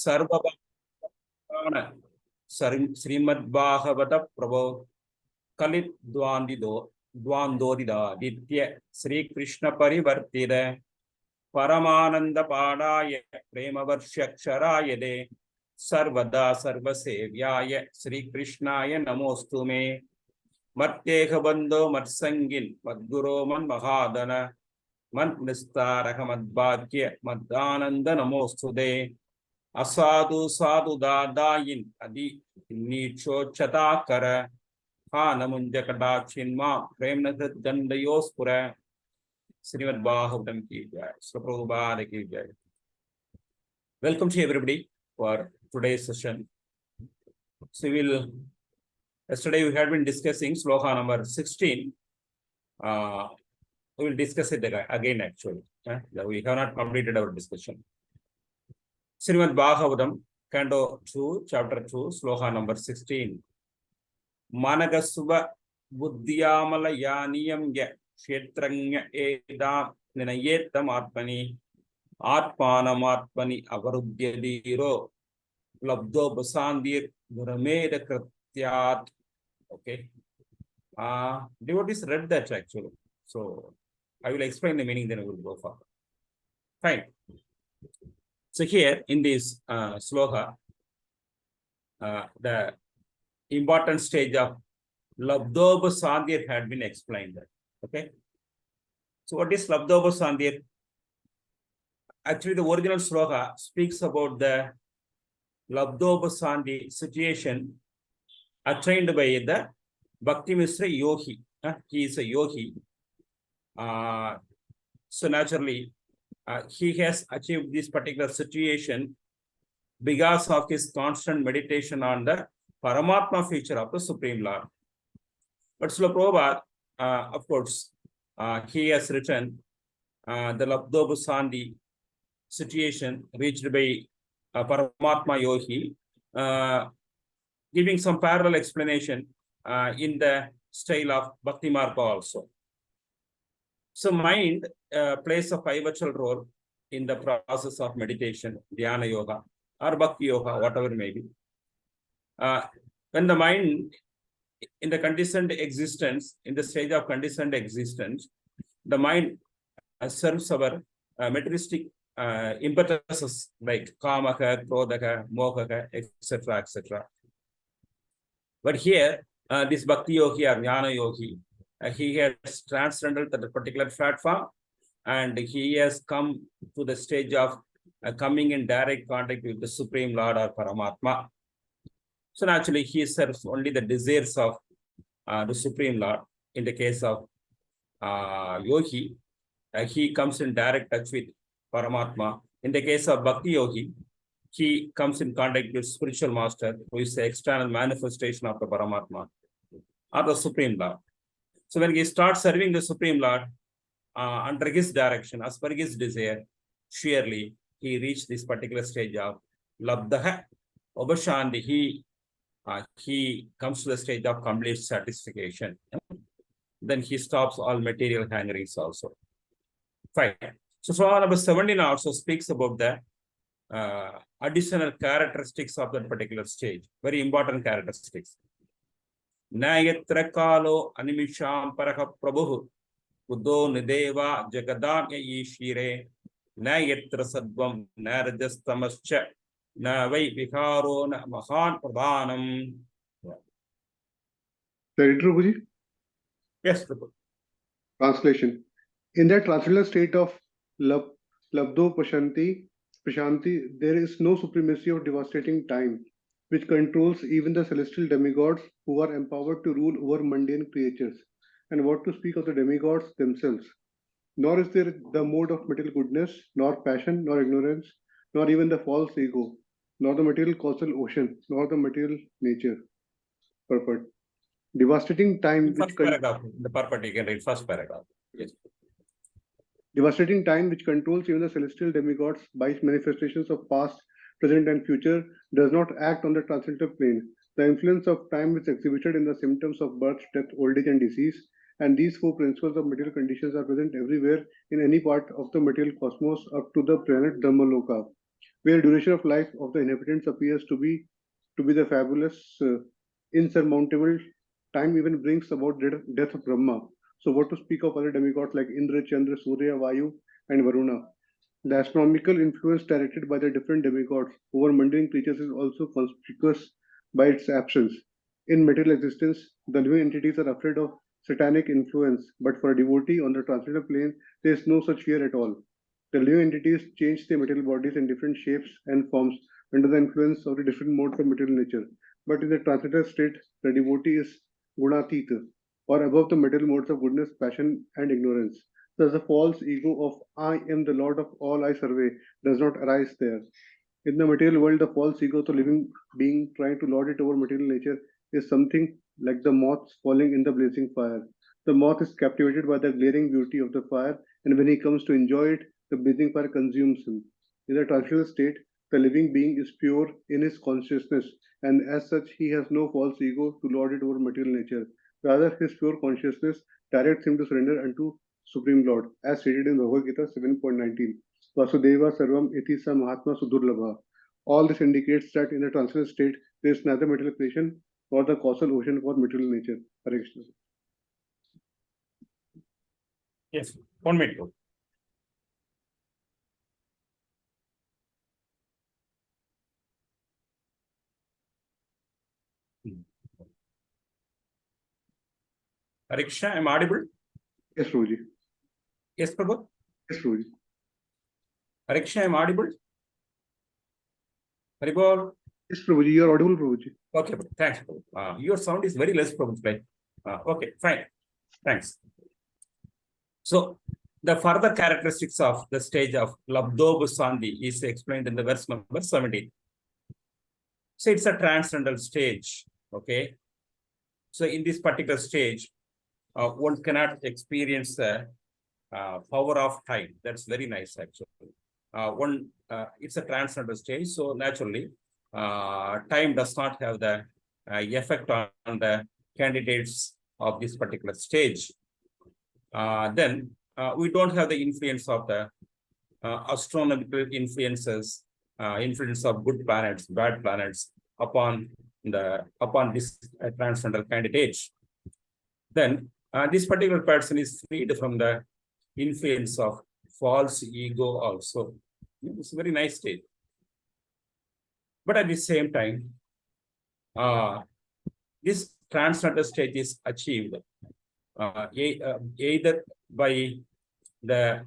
Sarvabhagavana Srimad Bhagavata Prabhu Kalit Dwandodida Ditya Sri Krishna Parivartida Paramananda Padaya Prema Varshakshara Sarvada Sarvasevyaya Sri Krishnaya Namostume Matteha Bando Matsangin Madguro Man Mahadana Mant Nistaraka Madbhakya Madananda Namostude Asadu Sadu Dadayin Adi Nicho Chatakara Hanamunjakada Chinma Premnathat Dandayospura Srimad Bhagavatam ki jai, Srila Prabhupada ki jai. Welcome to everybody for today's session. So yesterday we had been discussing sloka number 16. We will discuss it again actually. We have not completed our discussion. Srimad Bhagavatam, Canto 2, Chapter 2, sloka number 16. Managasva Buddhyamala Yaniyam Ya Kshetranya Edam Ninayetam Atmani Atmanamatmani Avarudyadiro Labdo Basandir Durameda Kratyat. Okay. Devotees read that actually. So I will explain the meaning, then we will go forward. Fine. So here in this sloka, the important stage of Labdoba Sandhya had been explained. Okay. So what is Labdoba Sandhya? Actually, the original sloka speaks about the Labdoba Sandhi situation attained by the Bhakti Mishra Yogi. He is a yogi. So naturally, he has achieved this particular situation because of his constant meditation on the Paramatma feature of the Supreme Lord. But Srila Prabhupada, of course, he has written the Labdoba Sandhi situation reached by Paramatma Yogi, giving some parallel explanation in the style of Bhakti Marga also. So mind plays a pivotal role in the process of meditation, Dhyana Yoga, or Bhakti Yoga, whatever it may be. When the mind in the conditioned existence, in the stage of conditioned existence, the mind serves our materialistic impetuses like Kamaka, Krodaka, Mokaka, etc., etc. But here, this Bhakti Yogi or Jnana Yogi, he has transcended that particular platform and he has come to the stage of coming in direct contact with the Supreme Lord or Paramatma. So naturally, he serves only the desires of the Supreme Lord. In the case of Yogi, he comes in direct touch with Paramatma. In the case of Bhakti Yogi, he comes in contact with spiritual master, who is the external manifestation of the Paramatma or the Supreme Lord. So when he starts serving the Supreme Lord under his direction, as per his desire, surely he reached this particular stage of Labdaha Obashandi. He comes to the stage of complete satisfaction. Then he stops all material hangerings also. Fine. So sloka number 17 also speaks about the additional characteristics of that particular stage. Very important characteristics. Nayatra kalo animisham paraha prabhu udo nideva jagadam yishire nayatra sadvam narajastamascha na vai vikaro na mahan pradhanam. Prabhuji? Yes, Prabhu. Translation. In that transcendental state of Labdo Prashanti, there is no supremacy of devastating time, which controls even the celestial demigods who are empowered to rule over mundane creatures, and what to speak of the demigods themselves. Nor is there the mode of material goodness, nor passion, nor ignorance, nor even the false ego, nor the material causal ocean, nor the material nature. Purport. Devastating time First paragraph, the purport you can read, first paragraph. Yes. Devastating time which controls even the celestial demigods by its manifestations of past, present, and future does not act on the transcendental plane. The influence of time is exhibited in the symptoms of birth, death, old age, and disease, and these four principles of material conditions are present everywhere in any part of the material cosmos up to the planet Dharmaloka. where duration of life of the inhabitants appears to be the fabulous, insurmountable time even brings about death of Brahma. So what to speak of other demigods like Indra, Chandra, Surya, Vayu, and Varuna? The astronomical influence directed by the different demigods over mundane creatures is also conspicuous by its absence. In material existence, the living entities are afraid of satanic influence, but for a devotee on the transcendental plane, there is no such fear at all. The living entities change their material bodies in different shapes and forms under the influence of the different modes of material nature. But in the transcendental state, the devotee is gunatita, or above the material modes of goodness, passion, and ignorance. Thus, the false ego of I am the Lord of all I survey does not arise there. In the material world, the false ego of the living being trying to lord it over material nature is something like the moths falling in the blazing fire. The moth is captivated by the glaring beauty of the fire, and when he comes to enjoy it, the blazing fire consumes him. In the transcendental state, the living being is pure in his consciousness, and as such, he has no false ego to lord it over material nature. Rather, his pure consciousness directs him to surrender unto Supreme Lord, as stated in Bhagavad Gita 7.19. Vasudeva Sarvam Iti Sa Mahatma Sudurlabha. All this indicates that in the transcendental state, there is neither material creation nor the causal ocean for material nature. Hare Krishna. Yes, 1 minute. Hare Krishna, I am audible? Yes, Prabhuji. Yes, Prabhu? Yes, Prabhuji. Hare Krishna, I am audible? Haribol? Yes, Prabhuji. You are audible, Prabhuji. Okay, thanks. Your sound is very less, Prabhu. Okay, fine. Thanks. So, the further characteristics of the stage of Labdo Busandi is explained in the verse number 17. So, it's a transcendental stage. Okay. So, in this particular stage, one cannot experience the power of time. That's very nice, actually. It's a transcendental stage. So, naturally, time does not have the effect on the candidates of this particular stage. Then we don't have the influence of the astronomical influences, influence of good planets, bad planets upon this transcendental candidate. Then this particular person is freed from the influence of false ego also. It's a very nice state. But at the same time, this transcendental state is achieved either by the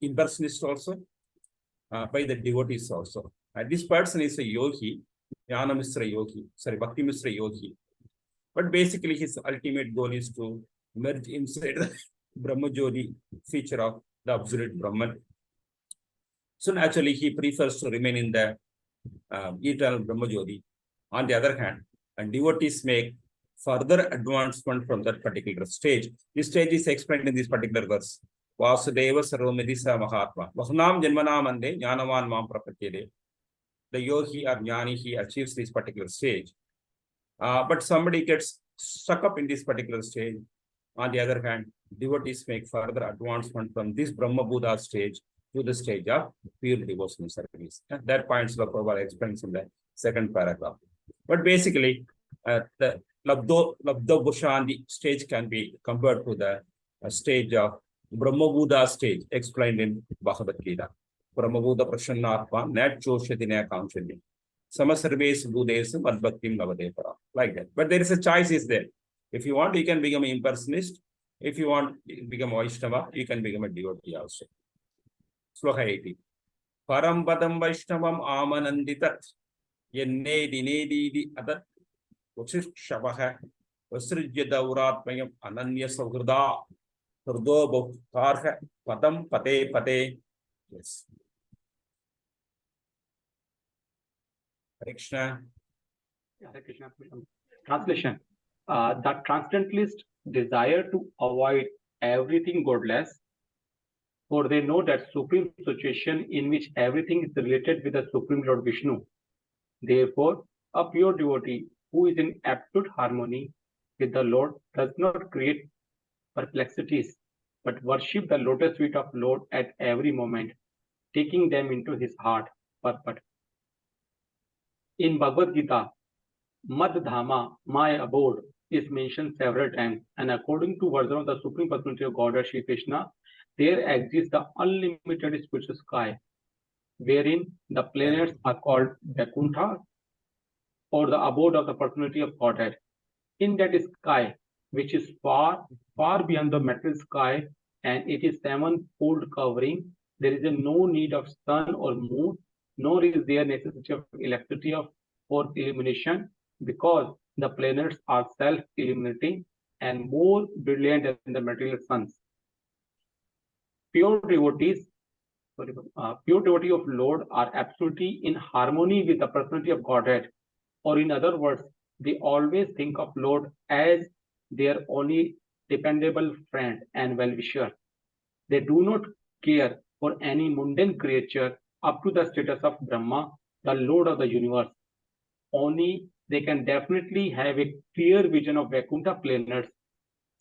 impersonist also, by the devotees also. This person is a yogi, Jnana Misra yogi, Bhakti Misra yogi. But basically, his ultimate goal is to merge inside the Brahma Jyoti feature of the absolute Brahman. So naturally, he prefers to remain in the eternal Brahma Jyoti. On the other hand, and devotees make further advancement from that particular stage. This stage is explained in this particular verse. Vasudeva Sarvamidhi Sa Mahatma. Vasunam Janmanam Ande Jnanavan Mam Prapatyade. The yogi or jnani, he achieves this particular stage. But somebody gets stuck up in this particular stage. On the other hand, devotees make further advancement from this Brahma Buddha stage to the stage of pure devotional service. That point Prabhupada explains in the second paragraph. But basically, the Labdo Bushandi stage can be compared to the stage of Brahma Buddha stage explained in Bhagavad Gita. Brahma Buddha Prasannatma Nat Choshadina Kamshani. Samasarves Buddhas Madbhaktim Navadepara. Like that. But there is a choice is there. If you want, you can become an impersonist. If you want to become a Vaishnava, you can become a devotee also. Sloka 80. Param Padam Vaishnavam Amananditat Yenne Dinedi Adat Shabaha Vasrijya Dauratmayam Ananya Sagrada Turdo Bhuktarha Padam Pate Pate. Yes. Hare Krishna. Hare Krishna. Translation. The transcendentalist desire to avoid everything godless, for they know that supreme situation in which everything is related with the Supreme Lord Vishnu. Therefore, a pure devotee who is in absolute harmony with the Lord does not create perplexities, but worship the lotus feet of Lord at every moment. taking them into his heart. Purport. In Bhagavad Gita, Mad Dhama, my abode, is mentioned several times, and according to version of the Supreme Personality of Godhead Shri Krishna, there exists the unlimited spiritual sky, wherein the planets are called Vaikuntha, or the abode of the Personality of Godhead. In that sky, which is far, far beyond the material sky, and it is sevenfold covering, there is no need of sun or moon, nor is there necessity of electricity for illumination, because the planets are self-illuminating and more brilliant than the material suns. Pure devotees of Lord are absolutely in harmony with the personality of Godhead, or in other words, they always think of Lord as their only dependable friend and well-wisher. They do not care for any mundane creature up to the status of Brahma, the Lord of the universe. Only they can definitely have a clear vision of Vaikuntha planets.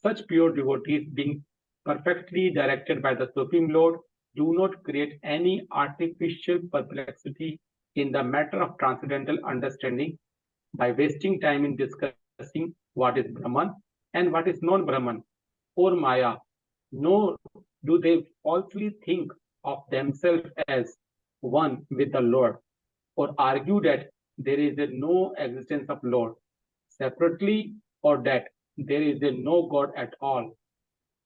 Such pure devotees, being perfectly directed by the Supreme Lord, do not create any artificial perplexity in the matter of transcendental understanding by wasting time in discussing what is Brahman and what is non-Brahman or Maya, nor do they falsely think of themselves as one with the Lord, or argue that there is no existence of Lord separately, or that there is no God at all,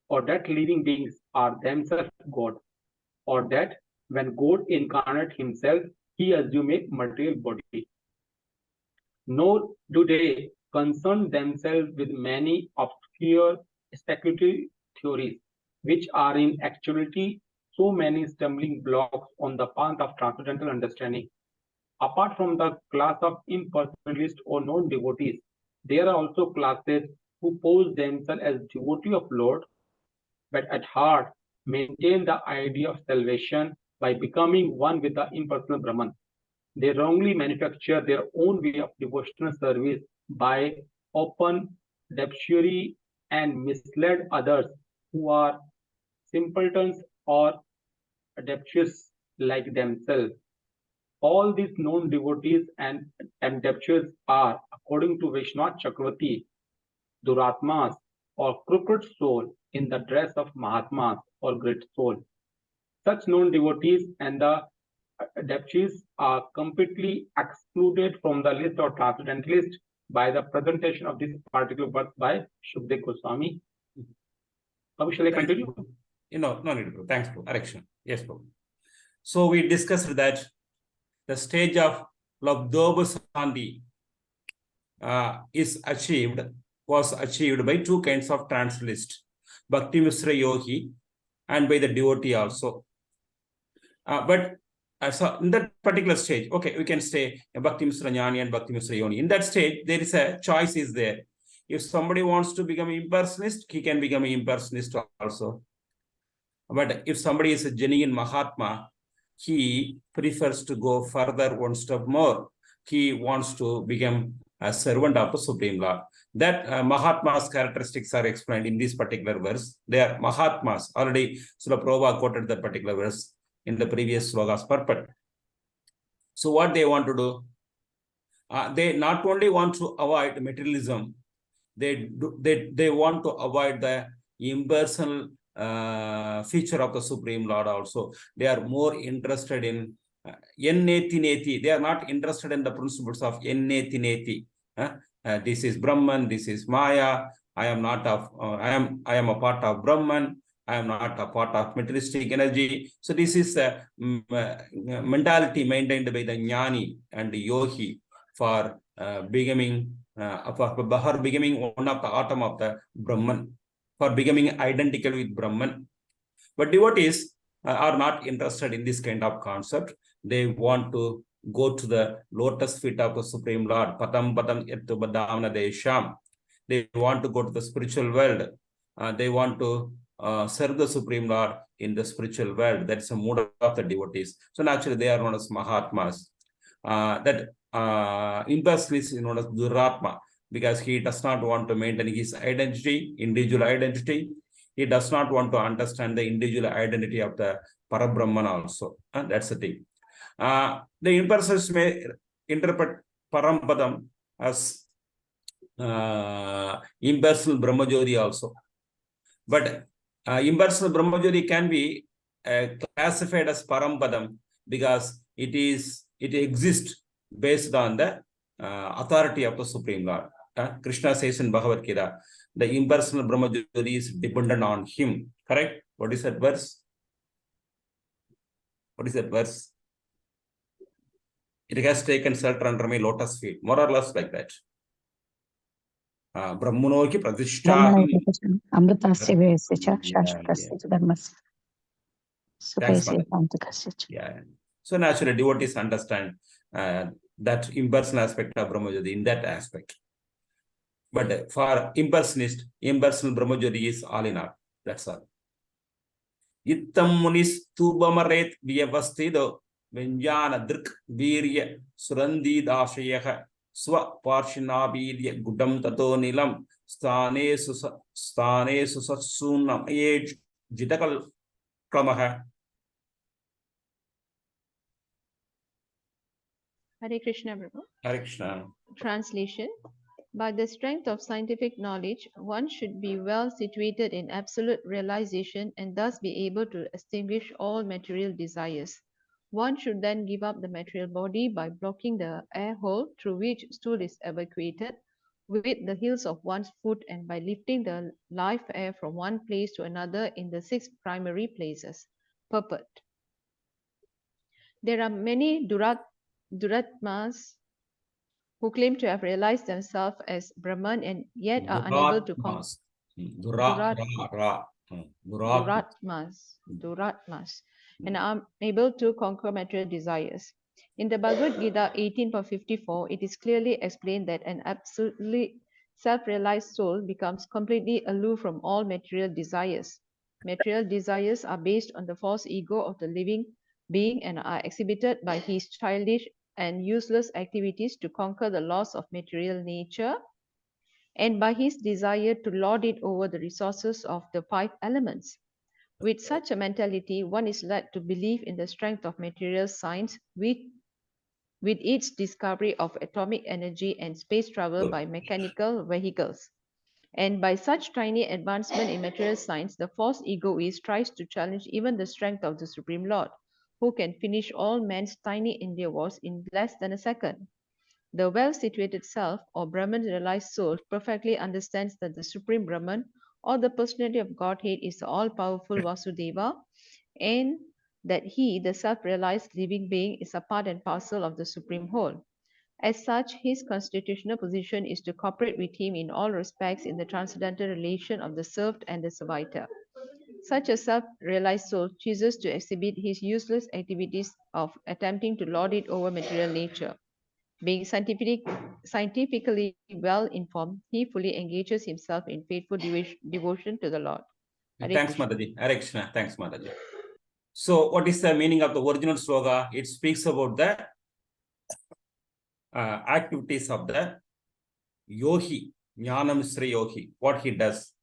or that living beings are themselves God, or that when God incarnate himself, he assumes a material body. Nor do they concern themselves with many obscure speculative theories, which are in actuality so many stumbling blocks on the path of transcendental understanding. Apart from the class of impersonalists or non-devotees, there are also classes who pose themselves as devotee of Lord, but at heart maintain the idea of salvation by becoming one with the impersonal Brahman. They wrongly manufacture their own way of devotional service by open debauchery and mislead others who are simpletons or debauchees like themselves. All these known devotees and debauchees are, according to Vishwanath Chakravarti, Duratmas or crooked soul in the dress of Mahatmas or great soul. Such known devotees and the debauchees are completely excluded from the list of transcendentalists by the presentation of this particular verse by Shukdev Goswami. How shall I continue? No need, bro. Thanks, bro. Correction. Yes, bro. So we discussed that the stage of Labdhoba Sandhi was achieved by two kinds of transcendentalist, Bhakti Misra Yogi and by the devotee also. So in that particular stage, okay, we can say Bhakti Misra Jnani and Bhakti Misra Yoni. In that stage, there is a choice is there. If somebody wants to become impersonalist, he can become impersonalist also. But if somebody is a genuine Mahatma, he prefers to go further one step more. He wants to become a servant of the Supreme Lord. That Mahatma's characteristics are explained in this particular verse. They are Mahatmas. Already Srila Prabhupada quoted that particular verse in the previous slokas purport. So what they want to do? They not only want to avoid materialism, they want to avoid the impersonal feature of the Supreme Lord also. They are more interested in Enneti Neti. They are not interested in the principles of Enneti Neti. This is Brahman, this is Maya. I am not of I am a part of Brahman. I am not a part of materialistic energy. So this is a mentality maintained by the Jnani and the Yogi for becoming one of the atom of the Brahman, for becoming identical with Brahman. But devotees are not interested in this kind of concept. They want to go to the lotus feet of the Supreme Lord. Patam patam yattu badamna desham. They want to go to the spiritual world. They want to serve the Supreme Lord in the spiritual world. That's the mood of the devotees. So naturally, they are known as Mahatmas. That impersonalist is known as Duratma, because he does not want to maintain his identity, individual identity. he does not want to understand the individual identity of the Parabrahman also. That's the thing. The impersonalists may interpret Parampadam as impersonal Brahmajyoti also. But impersonal Brahmajyoti can be classified as Parampadam because it exists based on the authority of the Supreme Lord. Krishna says in Bhagavad Gita, the impersonal Brahmajyoti is dependent on him. Correct? What is that verse? What is that verse? It has taken shelter under my lotus feet. More or less like that. Brahmano ki pradishta. Amritasya vyasya cha shashvatasya cha dharmasya. Thanks, Supayasya pantakasya cha. Yeah. So naturally, devotees understand that impersonal aspect of Brahmajyoti in that aspect. But for impersonist, impersonal Brahmajyoti is all in all. That's all. Ittam munis tubamaret vyavastido Vinjana drik virya surandi dashayah swa parshinabhidya gudam tato nilam stane susatsunam age jitakal klamaha. Hare Krishna, Prabhu. Hare Krishna. Translation. By the strength of scientific knowledge, one should be well situated in absolute realization and thus be able to extinguish all material desires. One should then give up the material body by blocking the air hole through which stool is evacuated with the heels of one's foot and by lifting the life air from one place to another in the 6 primary places. Purport. There are many Duratmas who claim to have realized themselves as Brahman and yet are unable to conquer Duratmas and are unable to conquer material desires. In the Bhagavad Gita 18.54, it is clearly explained that an absolutely self-realized soul becomes completely aloof from all material desires. Material desires are based on the false ego of the living being and are exhibited by his childish and useless activities to conquer the laws of material nature and by his desire to lord it over the resources of the 5 elements. With such a mentality, one is led to believe in the strength of material science with its discovery of atomic energy and space travel by mechanical vehicles. And by such tiny advancement in material science, the false egoist tries to challenge even the strength of the Supreme Lord, who can finish all man's tiny endeavors in less than a second. The well-situated self, or Brahman realized soul, perfectly understands that the Supreme Brahman, or the personality of Godhead, is the all-powerful Vasudeva, and that he, the self-realized living being, is a part and parcel of the Supreme Whole. As such, his constitutional position is to cooperate with him in all respects in the transcendental relation of the served and the servitor. Such a self-realized soul chooses to exhibit his useless activities of attempting to lord it over material nature. Being scientifically well informed, he fully engages himself in faithful devotion to the Lord. Thanks, Mataji. Hare Krishna. Thanks, Mataji. So, what is the meaning of the original sloga? It speaks about the activities of the yogi, Jnanamisra yogi, what he does.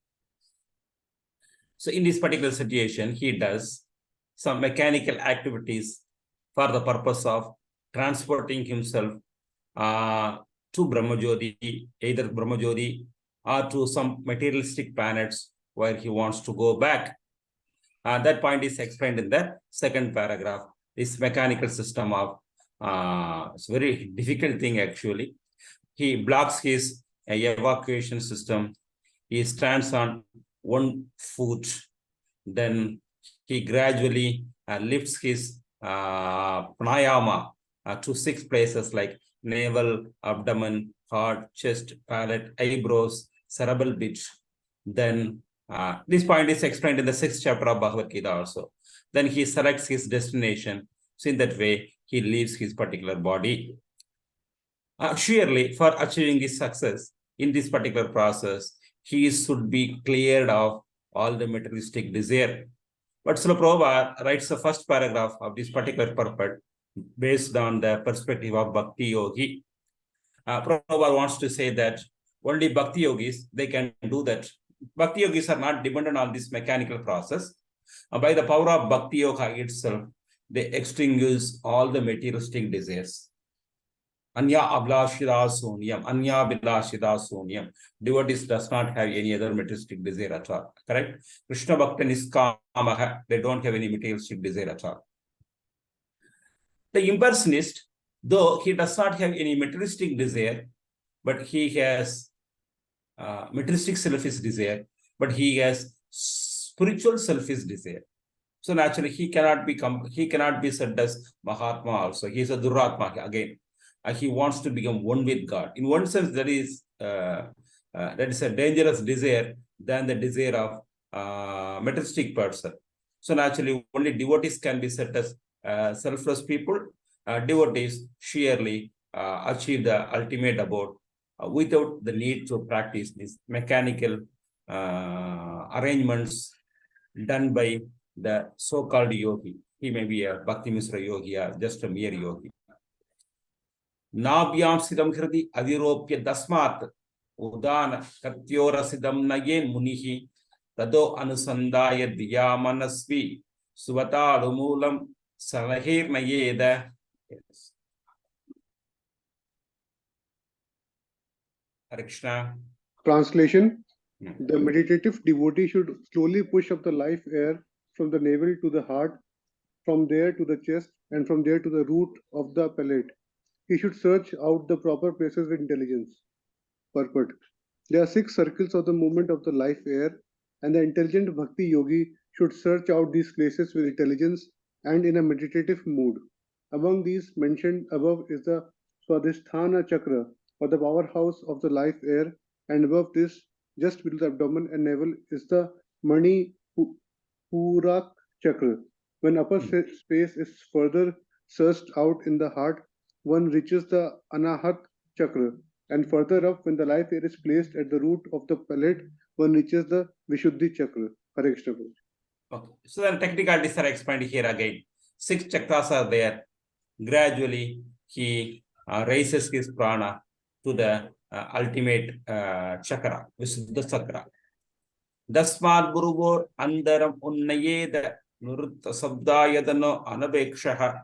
So, in this particular situation, he does some mechanical activities for the purpose of transporting himself to Brahmajyoti, either Brahmajyoti or to some materialistic planets where he wants to go back. That point is explained in the second paragraph. This mechanical system of, it's a very difficult thing actually. He blocks his evacuation system. He stands on one foot. Then he gradually lifts his pranayama to 6 places like navel, abdomen, heart, chest, palate, eyebrows, cerebral bit. Then this point is explained in the 6th chapter of Bhagavad Gita also. Then he selects his destination. So in that way, he leaves his particular body. Surely, for achieving his success in this particular process, he should be cleared of all the materialistic desire. But Srila Prabhupada writes the first paragraph of this particular purport based on the perspective of Bhakti Yogi. Prabhupada wants to say that only Bhakti Yogis, they can do that. Bhakti yogis are not dependent on this mechanical process. By the power of Bhakti yoga itself, they extinguish all the materialistic desires. Anya abhlashida sunyam, anya abhlashida sunyam. Devotees does not have any other materialistic desire at all. Correct? Krishna Bhakta niskamaha, they don't have any materialistic desire at all. The impersonist, though he does not have any materialistic desire, but he has materialistic selfish desire, but he has spiritual selfish desire. So naturally, he cannot be said as Mahatma also. He is a Duratma again. He wants to become one with God. In one sense, that is a dangerous desire than the desire of materialistic person. So naturally, only devotees can be said as selfless people. Devotees surely achieve the ultimate abode without the need to practice these mechanical arrangements done by the so-called yogi. He may be a Bhakti Misra yogi or just a mere yogi. Nabhyam sidam hridi aviropya dasmat udana katyora sidam nayen munihi tado anusandaya diya manasvi suvata lumulam salahir nayeda. Yes. Hare Krishna. Translation. The meditative devotee should slowly push up the life air from the navel to the heart, from there to the chest, and from there to the root of the palate. He should search out the proper places with intelligence. Purport. There are 6 circles of the movement of the life air, and the intelligent bhakti yogi should search out these places with intelligence and in a meditative mood. Among these mentioned above is the Swadhisthana chakra, or the powerhouse of the life air, and above this, just below the abdomen and navel, is the Mani Purak chakra. When upper space is further searched out in the heart, one reaches the Anahat chakra, and further up, when the life air is placed at the root of the palate, one reaches the Vishuddhi chakra. Hare Krishna. Okay. So the technicalities are explained here again. 6 chakras are there. Gradually, he raises his prana to the ultimate chakra, Visuddha chakra. Dasmad Guruvor Andaram Unnayeda Nurutta Sabdayadano Anabekshaha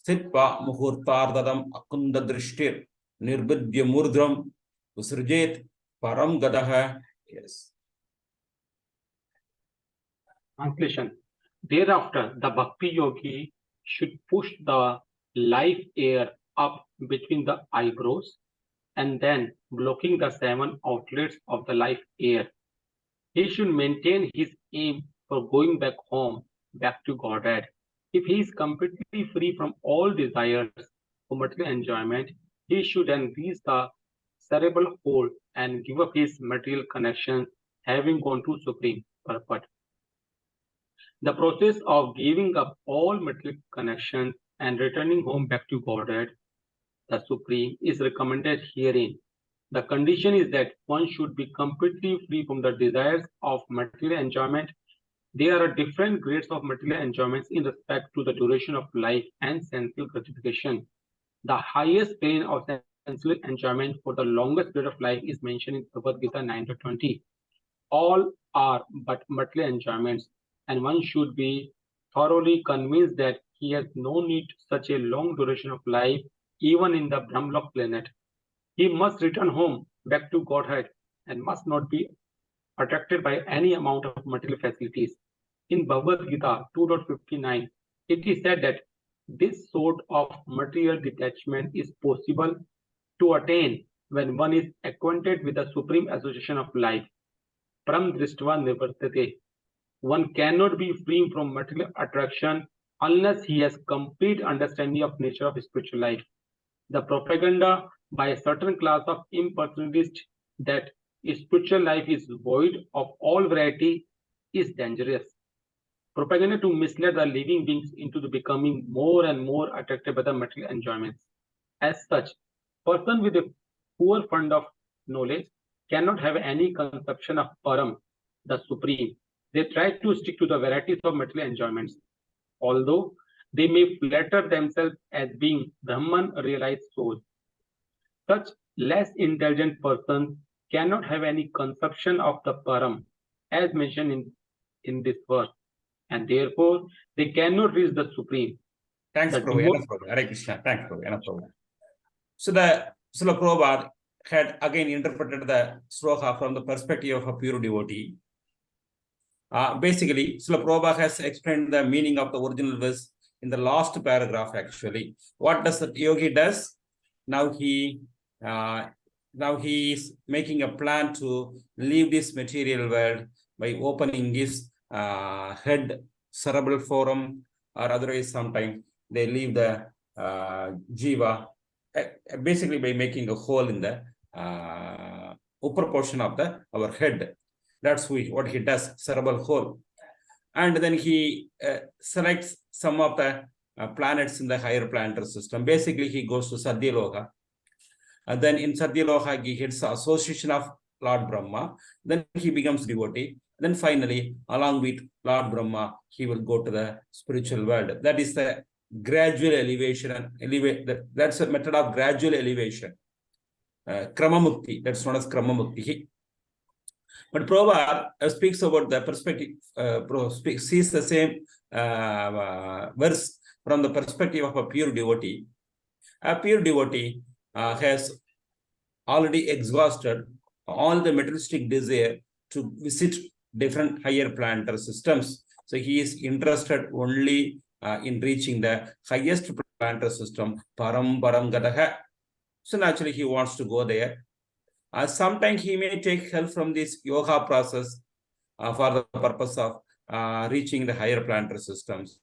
Sitpa Muhurtardadam Akunda Drishtir Nirbidya Murdram Usrujet Param Gadaha. Yes. Translation. Thereafter, the Bhakti yogi should push the life air up between the eyebrows and then blocking the 7 outlets of the life air. He should maintain his aim for going back home, back to Godhead. If he is completely free from all desires for material enjoyment, he should then reach the cerebral hold and give up his material connections, having gone to supreme purpose. The process of giving up all material connections and returning home back to Godhead, the Supreme, is recommended herein. The condition is that one should be completely free from the desires of material enjoyment. There are different grades of material enjoyments in respect to the duration of life and sensual gratification. The highest plane of sensual enjoyment for the longest period of life is mentioned in Bhagavad Gita 9-20. All are but material enjoyments, and one should be thoroughly convinced that he has no need such a long duration of life, even in the Brahmlok planet. He must return home, back to Godhead, and must not be attracted by any amount of material facilities. In Bhagavad Gita 2.59, it is said that this sort of material detachment is possible to attain when one is acquainted with the supreme association of life. Param drishtva nivartate. One cannot be free from material attraction unless he has complete understanding of nature of spiritual life. The propaganda by a certain class of impersonalists that spiritual life is void of all variety is dangerous. Propaganda to mislead the living beings into becoming more and more attracted by the material enjoyments. As such, person with a poor fund of knowledge cannot have any conception of Param, the Supreme. They try to stick to the varieties of material enjoyments, although they may flatter themselves as being Brahman realized souls. Such less intelligent persons cannot have any conception of the Param as mentioned in this verse, and therefore they cannot reach the Supreme. Thanks, That Prabhu. emo- Enough, Prabhu. Hare Krishna. Thanks, Prabhu. Enough, Prabhu. So the Srila Prabhupada had again interpreted the sloka from the perspective of a pure devotee. Basically, Srila Prabhupada has explained the meaning of the original verse in the last paragraph. Actually, what does the yogi does? Now he is making a plan to leave this material world by opening his head cerebral forum, or otherwise sometimes they leave the jiva, basically by making a hole in the upper portion of our head. That's what he does, cerebral hole. And then he selects some of the planets in the higher planetary system. Basically, he goes to Satyaloka. And then in Satyaloka, he gets the association of Lord Brahma. Then he becomes devotee. Then finally, along with Lord Brahma, he will go to the spiritual world. That is the gradual elevation. That's a method of gradual elevation. Kramamukti, that's known as Kramamukti. But Prabhupada speaks about the perspective, sees the same verse from the perspective of a pure devotee. A pure devotee has already exhausted all the materialistic desire to visit different higher planetary systems. So he is interested only in reaching the highest planetary system, Param Gadaha. So naturally he wants to go there. Sometimes he may take help from this yoga process for the purpose of reaching the higher planetary systems.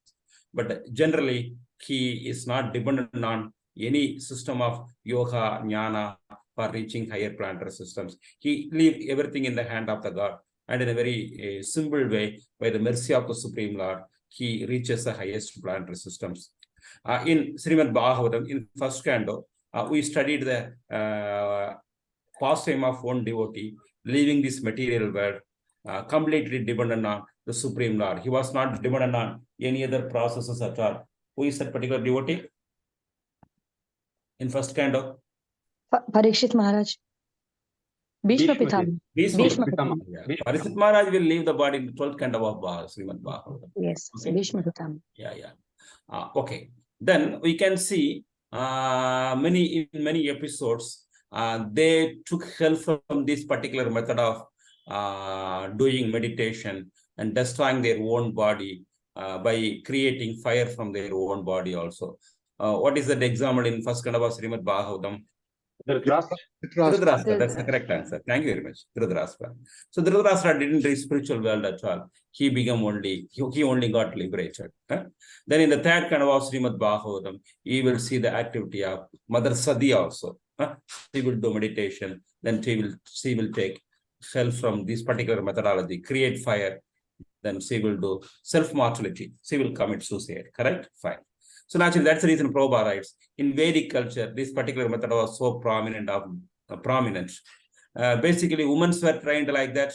But generally, he is not dependent on any system of yoga, jnana for reaching higher planetary systems. He leaves everything in the hand of the God. And in a very simple way, by the mercy of the Supreme Lord, he reaches the highest planetary systems. In Srimad Bhagavatam, in first canto, we studied the pastime of one devotee leaving this material world, completely dependent on the Supreme Lord. He was not dependent on any other processes at all. Who is that particular devotee? In first canto? Parikshit Maharaj. Bhishma Bhishma Pitama. Bhishma Bhishma Pitama. Pitama. Yeah. Bhishma Parikshit Maharaj will leave the body in the 12th canto of Srimad Bhagavatam. Yes, Okay. Bhishma Pitama. Yeah. Okay. Then we can see in many episodes, they took help from this particular method of doing meditation and destroying their own body by creating fire from their own body also. What is that example in first canto of Srimad Bhagavatam? Dhritarashtra, that's the correct answer. Thank you very much. Dhritarashtra. So Dhritarashtra didn't reach spiritual world at all. He only got liberated. Then in the third canto of Srimad Bhagavatam, you will see the activity of Mother Sati also. She will do meditation. Then she will take help from this particular methodology, create fire. Then she will do self-mortality. She will commit suicide. Correct? Fine. So naturally, that's the reason Prabhupada writes, in Vedic culture, this particular method was so prominent. Basically, women were trained like that.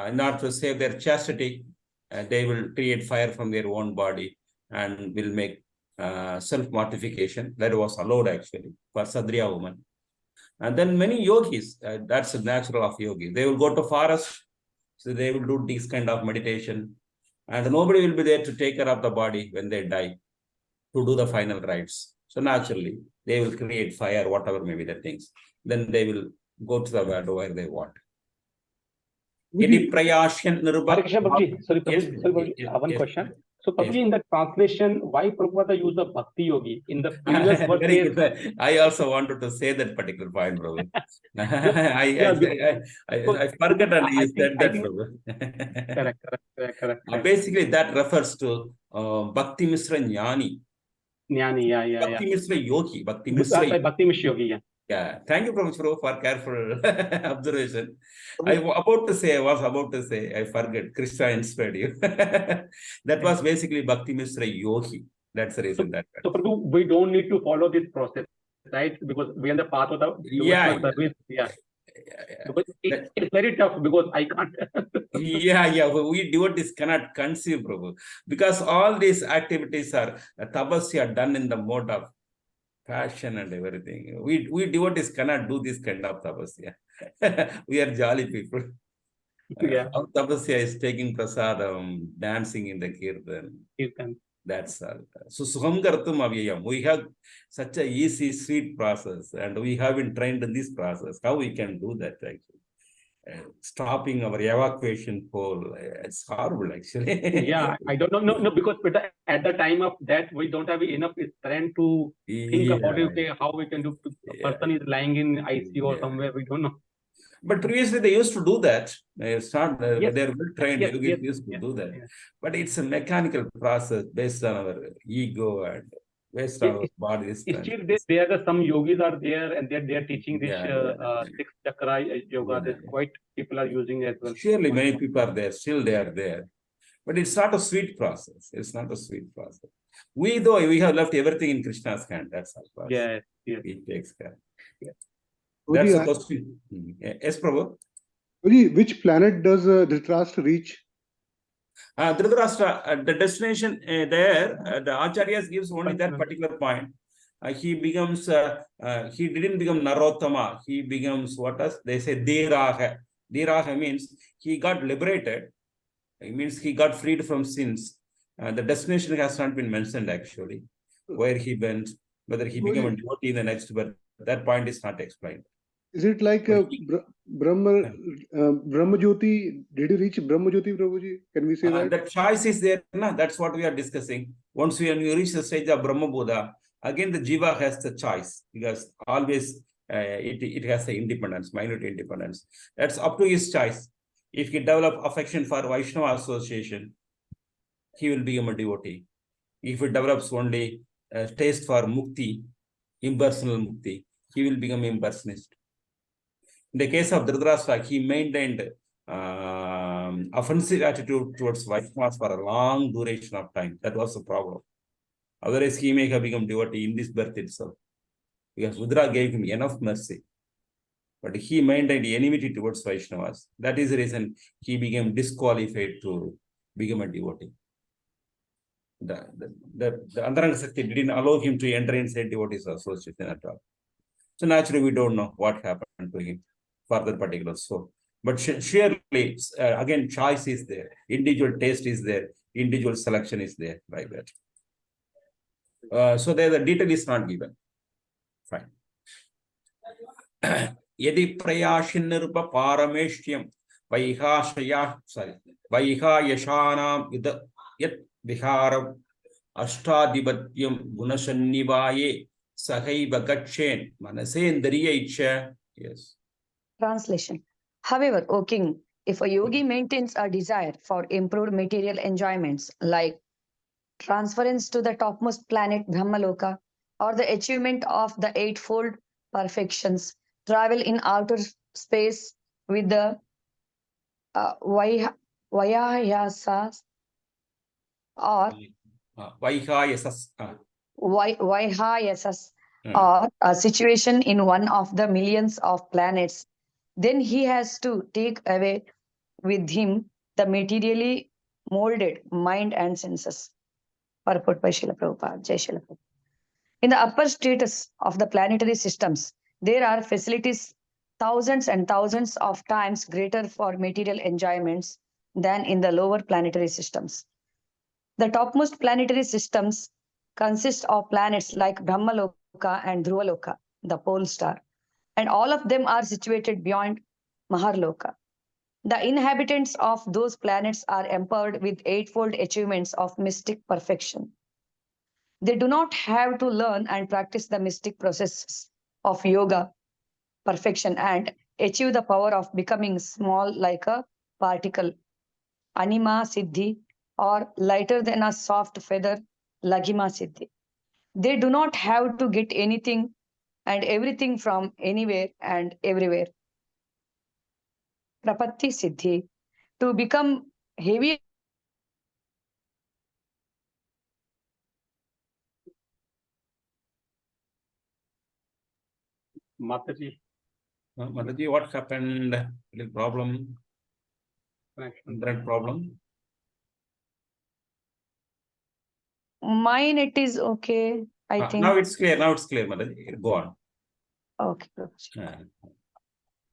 In order to save their chastity, they will create fire from their own body and will make self-mortification. That was allowed actually for Sadriya women. And then many yogis, that's the natural of yogis. They will go to forest, so they will do this kind of meditation. And nobody will be there to take care of the body when they die, to do the final rites. So naturally, they will create fire, whatever may be the things. Then they will go to the world where they want. Sorry, Prabhuji, one yes. question. So, Prabhuji, in the translation, why Prabhupada used the Bhakti Yogi? In the previous verse, very good. I also wanted to say that particular point, Prabhu. I forgot and you said that, Prabhu. Correct. Basically, that refers to Bhakti Misra Jnani. Jnani, yeah. Bhakti Misra Yogi. Bhakti Misra Yogi, yeah. Yeah, thank you, Prabhu, for careful observation. I was about to say, I forget. Krishna inspired you. That was basically Bhakti Misra Yogi. That's the reason So, Prabhu, we don't need to follow this process, right? Because we are in the path of the service. Yeah. Because it's very tough because I can't. We devotees cannot conceive, Prabhu, because all these activities are tapasya done in the mode of passion and everything. We devotees cannot do this kind of tapasya. We are jolly people. Yeah. Our tapasya is taking prasadam, dancing in the kirtan. Kirtan. That's all. So Sukham Kartum Avyayam. We have such a easy, sweet process, and we have been trained in this process. How we can do that actually? Stopping our evacuation pole. It's horrible actually. Yeah, I don't know. No, because at the time of that, we don't have enough strength to think about it, okay, how we can do. A person is lying in ICU or somewhere, we don't know. But previously they used to do that. Yes. They're well trained. Yes, Yogis yes, used to yes, do that. yes. But it's a mechanical process based on our ego and based on our body's strength. Still, there are some yogis are there, and they are teaching this Yeah. six chakra yoga. There's Yeah. quite people are using as well. Surely many people are there. Still they are there. But it's not a sweet process. It's not a sweet process. We have left everything in Krishna's hand. That's our process. Yes, yes. He takes care. Yes. That's Guruji, the question. Yes, Prabhu. Guruji, which planet does Dhritarashtra reach? Dhritarashtra, the destination there, the Acharyas gives only that particular point. He didn't become Narottama. He becomes what else? They say Dhiraha. Dhiraha means he got liberated. It means he got freed from sins. The destination has not been mentioned actually. Where he went, whether he became a devotee in the next birth, that point is not explained. Is it like Brahma Jyoti? Did he reach Brahma Jyoti, Prabhuji? Can we say that? The choice is there. That's what we are discussing. Once when you reach the stage of Brahma Buddha, again the jiva has the choice because always it has the independence, minute independence. That's up to his choice. If he develop affection for Vaishnava association, he will become a devotee. If he develops only taste for mukti, impersonal mukti, he will become impersonist. In the case of Dhritarashtra, he maintained offensive attitude towards Vaishnavas for a long duration of time. That was the problem. Otherwise, he may have become devotee in this birth itself. Because Rudra gave him enough mercy. But he maintained enmity towards Vaishnavas. That is the reason he became disqualified to become a devotee. The Antaranga Sakti didn't allow him to enter inside devotees association at all. So naturally, we don't know what happened to him for that particular soul. But surely, again, choice is there. Individual taste is there. Individual selection is there, like that. So there the detail is not given. Fine. Yadi prayashinirpa parameshyam vaihayashanam yat viharam ashtadibatyam gunasannivaye sahaiva gachen manasendriya icha. Yes. Translation. However, O king, if a yogi maintains a desire for improved material enjoyments like transference to the topmost planet Brahmaloka or the achievement of the eightfold perfections, travel in outer space with the Vaihayasas or Vaihayasas or a situation in one of the millions of planets, then he has to take away with him the materially molded mind and senses. Purport by Srila Prabhupada. Jai Srila Prabhupada. In the upper stratus of the planetary systems, there are facilities thousands and thousands of times greater for material enjoyments than in the lower planetary systems. The topmost planetary systems consist of planets like Brahmaloka and Dhruvaloka, the pole star, and all of them are situated beyond Maharloka. The inhabitants of those planets are empowered with eightfold achievements of mystic perfection. They do not have to learn and practice the mystic processes of yoga perfection and achieve the power of becoming small like a particle, anima siddhi, or lighter than a soft feather, laghima siddhi. They do not have to get anything and everything from anywhere and everywhere. Prapatti siddhi, to become heavy. Mataji. Mataji, what happened? Little problem? Internet problem? Mine, it is okay, I think. Now it's clear. Now it's clear, Mataji. Go on. Okay.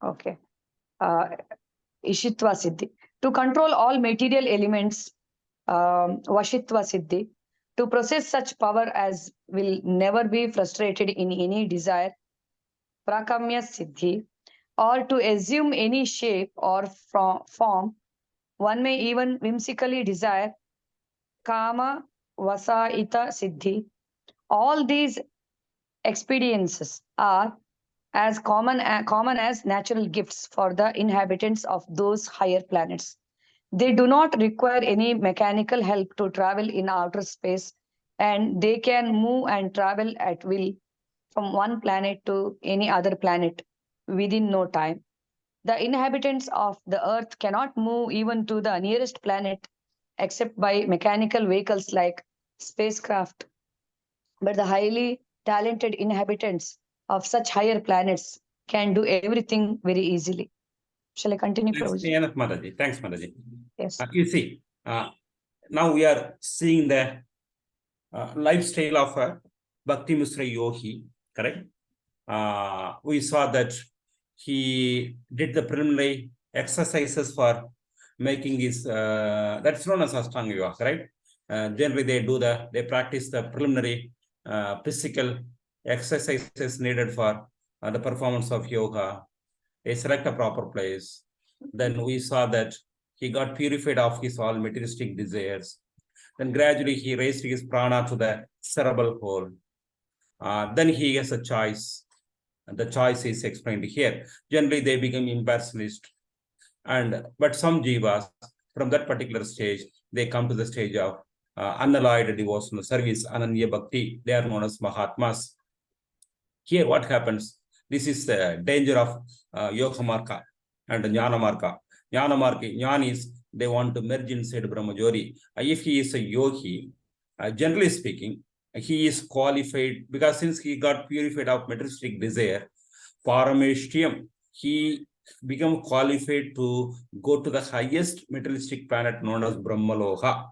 Okay. Ishitva Siddhi. To control all material elements, Vashitva Siddhi. To possess such power as will never be frustrated in any desire, Prakamya Siddhi. Or to assume any shape or form, one may even whimsically desire, Kama Vasaita Siddhi. All these experiences are as common as natural gifts for the inhabitants of those higher planets. They do not require any mechanical help to travel in outer space, and they can move and travel at will from one planet to any other planet within no time. The inhabitants of the Earth cannot move even to the nearest planet except by mechanical vehicles like spacecraft. But the highly talented inhabitants of such higher planets can do everything very easily. Shall I continue, Thanks, Prabhuji? enough, Mataji. Thanks, Mataji. Yes. You see, now we are seeing the lifestyle of a Bhakti Misra Yogi, correct? We saw that he did the preliminary exercises for making his, that's known as Ashtanga Yoga, right? Generally, they practice the preliminary physical exercises needed for the performance of yoga. They select a proper place. Then we saw that he got purified of his all materialistic desires. Then gradually he raised his prana to the cerebral pole. Then he has a choice. And the choice is explained here. Generally, they become impersonalist. But some jivas, from that particular stage, they come to the stage of unalloyed devotional service, Ananya Bhakti. They are known as Mahatmas. Here, what happens? This is the danger of Yoga Marka and Jnana Marka. Jnana Marka, Jnana is they want to merge inside Brahmajori. If he is a yogi, generally speaking, he is qualified because since he got purified of materialistic desire, Parameshtiam, he become qualified to go to the highest materialistic planet known as Brahmaloka.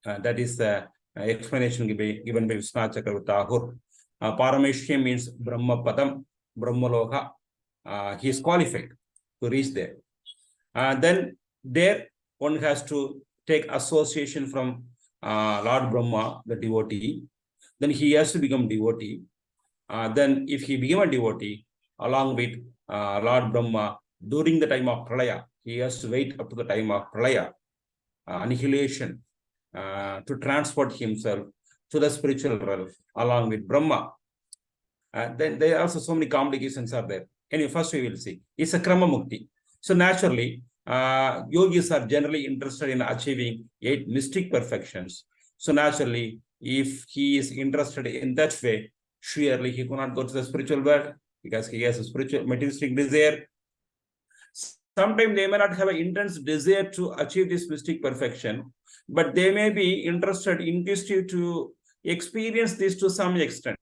That is the explanation given by Vishwanath Chakravarti. Parameshtiam means Brahma Padam, Brahmaloka. He is qualified to reach there. Then there one has to take association from Lord Brahma, the devotee. Then he has to become devotee. Then if he become a devotee, along with Lord Brahma, during the time of Pralaya, he has to wait up to the time of Pralaya, annihilation, to transport himself to the spiritual realm along with Brahma. Then there are also so many complications are there. Anyway, first we will see. It's a Krama Mukti. So naturally, yogis are generally interested in achieving 8 mystic perfections. So naturally, if he is interested in that way, surely he cannot go to the spiritual world because he has a spiritual materialistic desire. Sometimes they may not have an intense desire to achieve this mystic perfection, but they may be interested, inquisitive to experience this to some extent.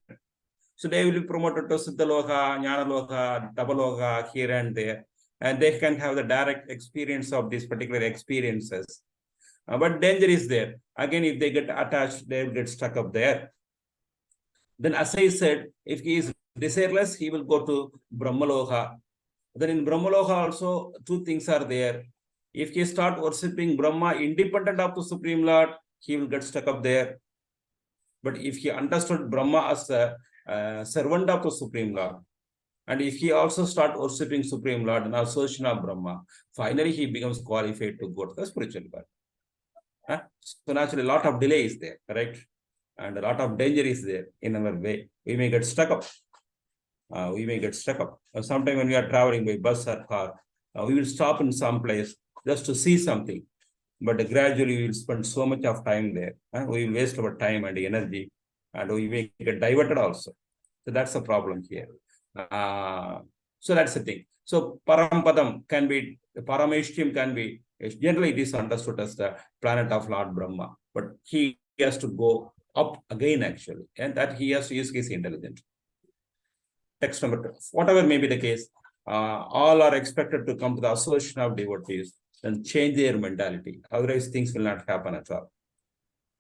So they will be promoted to Siddhaloka, Jnanaloka, Tapaloka, here and there, and they can have the direct experience of these particular experiences. But danger is there. Again, if they get attached, they will get stuck up there. Then, as I said, if he is desireless, he will go to Brahmaloka. Then in Brahmaloka also, 2 things are there. If he start worshipping Brahma independent of the Supreme Lord, he will get stuck up there. But if he understood Brahma as a servant of the Supreme Lord, and if he also start worshipping Supreme Lord and association of Brahma, finally he becomes qualified to go to the spiritual world. So naturally, a lot of delay is there, correct? And a lot of danger is there in our way. We may get stuck up. Sometime when we are traveling by bus or car, we will stop in some place just to see something. But gradually we will spend so much of time there. We will waste our time and energy, and we may get diverted also. So that's the problem here. So that's the thing. So Parampadam can be, Parameshtiam can be, generally it is understood as the planet of Lord Brahma, but he has to go up again actually, and that he has to use his intelligence. Text number 2. Whatever may be the case, all are expected to come to the association of devotees and change their mentality. Otherwise, things will not happen at all.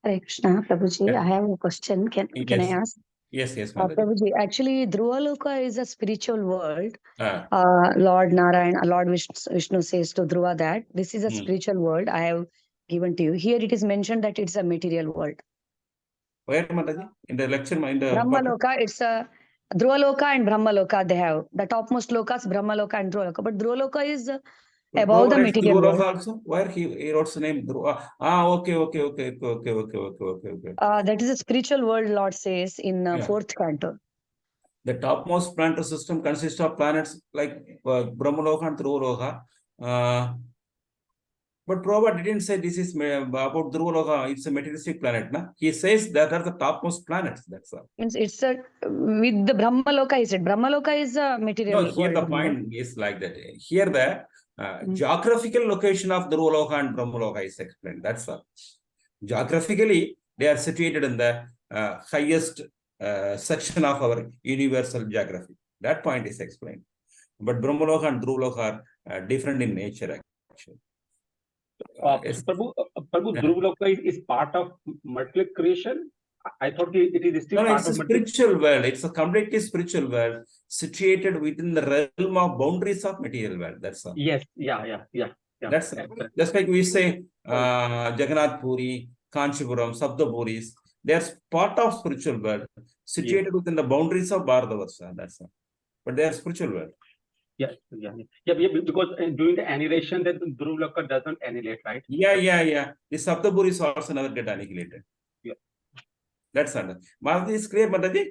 Hare Krishna, Prabhuji, Yeah. I have a question. Can I Yes. ask? Yes, yes, Mataji. Prabhuji, actually, Dhruvaloka is a spiritual world. Ah, Lord Narayana, Lord Vishnu says to Dhruva that this is a Hmm. spiritual world I have given to you. Here it is mentioned that it's a material world. where, Mataji? In the lecture, in the Brahmaloka, it's a Dhruvaloka and Brahmaloka they have. The topmost lokas, Brahmaloka and Dhruvaloka. But Dhruvaloka is above the Prabhupada writes material world. Dhruva also. Where he wrote the name Dhruva. Okay. That is a spiritual world, Lord says in Yeah. 4th canto. The topmost planetary system consists of planets like Brahmaloka and Dhruvaloka. But Prabhupada didn't say this is about Dhruvaloka. It's a materialistic planet. Na? He says that are the topmost planets. That's all. It's a with the Brahmaloka, he said. Brahmaloka is a material No, here world. the point is like that. Here the geographical location of Dhruvaloka and Brahmaloka is explained. That's all. Geographically, they are situated in the highest section of our universal geography. That point is explained. But Brahmaloka and Dhruvaloka are different in nature, actually. Yes. Prabhu, Yeah. Dhruvaloka is part of material creation. I thought it is still No, part it's a of material. spiritual world. It's a completely spiritual world situated within the realm of boundaries of material world. That's all. Yes, yeah. That's just like we say Jagannath Puri, Kanchipuram, Saptapuris. They are part of spiritual world situated within the boundaries of Bharatavarsha. That's all. But they are spiritual world. Yeah, because during the annihilation, that Dhruvaloka doesn't annihilate, right? Yeah. The Saptapuris also never get annihilated. Yeah. That's all. Mataji is clear, Mataji?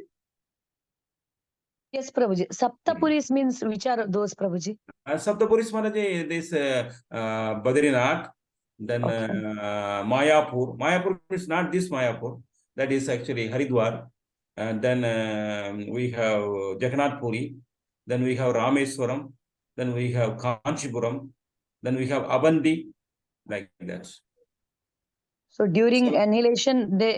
Yes, Prabhuji. Saptapuris means which are those, Prabhuji? Saptapuris, Mataji, this Badrinath, then Mayapur. Mayapur is not this Mayapur. That is actually Haridwar. And then we have Jagannath Puri. Then we have Rameswaram. Then we have Kanchipuram. Then we have Abandi. Like that. So during annihilation, they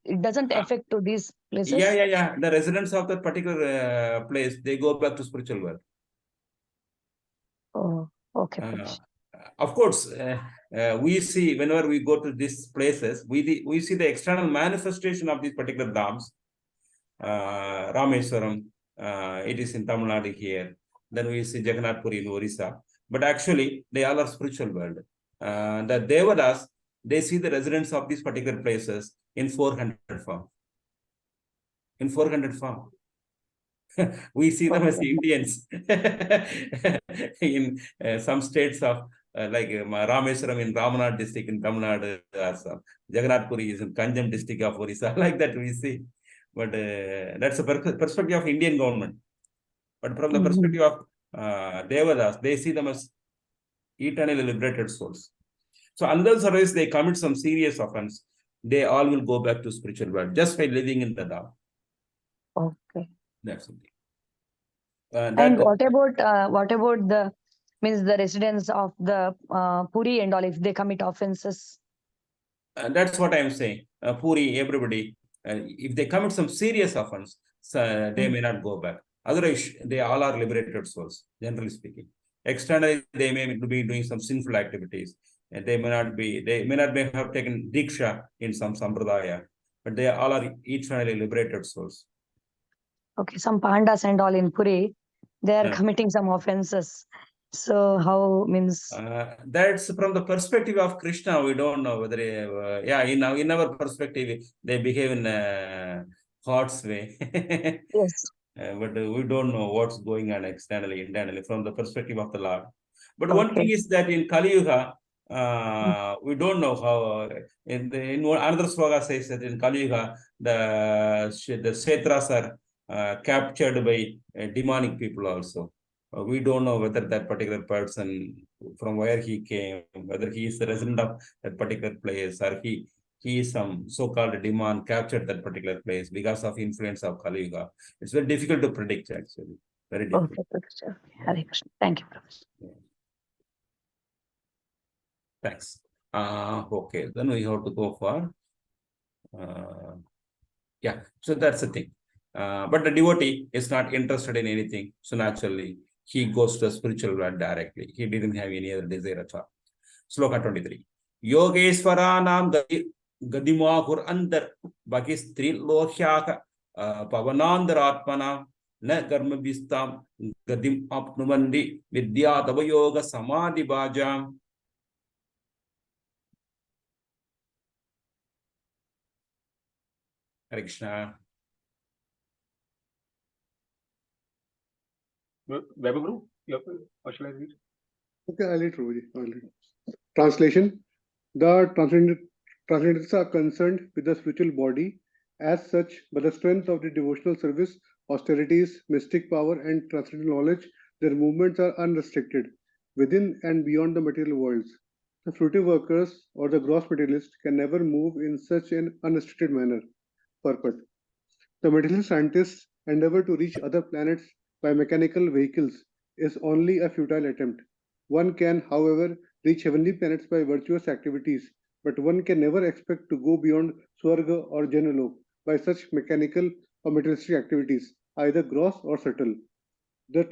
it doesn't affect to these places. Yeah. The residents of that particular place, they go back to spiritual world. Oh, okay. Prabhuji. Of course, we see whenever we go to these places, we see the external manifestation of these particular dams. Rameswaram, it is in Tamil Nadu here. Then we see Jagannath Puri in Orissa. But actually, they all are spiritual world. The Devadas, they see the residents of these particular places in 400 form. In 400 form. We see them as Indians in some states of like Rameswaram in Ramanad district in Tamil Nadu, Jagannath Puri is in Kanjam district of Orissa, like that we see. But that's a perspective of Indian government. But from the perspective of Devadas, they see them as eternally liberated souls. So unless or else they commit some serious offense, they all will go back to spiritual world just by living in the Dham. Okay. That's it. And what about the means the residents of the Puri and all if they commit offenses? That's what I am saying. Puri, everybody, if they commit some serious offense, they may not go back. Otherwise, they all are liberated souls, generally speaking. Externally, they may be doing some sinful activities. And they may not have taken diksha in some sampradaya, but they all are eternally liberated souls. Okay, some pandas and all in Puri, they are committing some offenses. So how means? That's from the perspective of Krishna. We don't know whether, in our perspective, they behave in God's way. Yes. But we don't know what's going on externally, internally, from the perspective of the Lord. But one thing is that in Kali Yuga, we don't know how. In another sloka says that in Kali Yuga, the Kshetras are captured by demonic people also. We don't know whether that particular person, from where he came, whether he is the resident of that particular place, or he is some so-called demon captured that particular place because of influence of Kali Yuga. It's very difficult to predict, actually. Very difficult. Okay, Professor. Hare Krishna. Thank you, Professor. Thanks. Okay, then we have to go for so that's the thing. But the devotee is not interested in anything, so naturally he goes to the spiritual world directly. He didn't have any other desire at all. Sloka 23. Yogeshwaranam Gadimahur Andar Bagistri Lohyaka Pavanandaratmana na karma bistam gadim apnumandi vidya tavayoga samadhi bhajam. Hare Krishna. Vaibhava, or shall I read? Okay, I'll read, Prabhuji. I'll read. Translation. The transcendentalists are concerned with the spiritual body as such, but the strength of the devotional service, austerities, mystic power, and transcendental knowledge, their movements are unrestricted within and beyond the material worlds. The fruitive workers or the gross materialist can never move in such an unrestricted manner. Purport. The materialist scientists' endeavor to reach other planets by mechanical vehicles is only a futile attempt. One can, however, reach heavenly planets by virtuous activities, but one can never expect to go beyond Swarga or Janalok by such mechanical or materialistic activities, either gross or subtle. The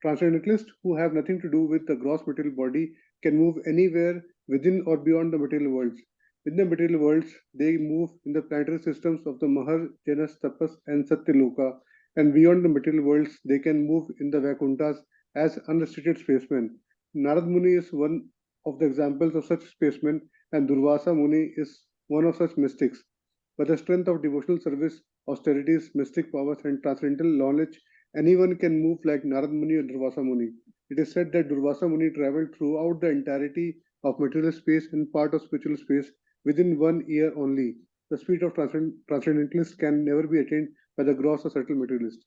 transcendentalists who have nothing to do with the gross material body can move anywhere within or beyond the material worlds. Within the material worlds, they move in the planetary systems of the Mahar, Janas, Tapas, and Satyaloka, and beyond the material worlds, they can move in the Vakuntas as unrestricted spacemen. Narad Muni is one of the examples of such spacemen, and Durvasa Muni is one of such mystics. By the strength of devotional service, austerities, mystic powers, and transcendental knowledge, anyone can move like Narad Muni or Durvasa Muni. It is said that Durvasa Muni traveled throughout the entirety of material space and part of spiritual space within 1 year only. The speed of transcendentalists can never be attained by the gross or subtle materialist.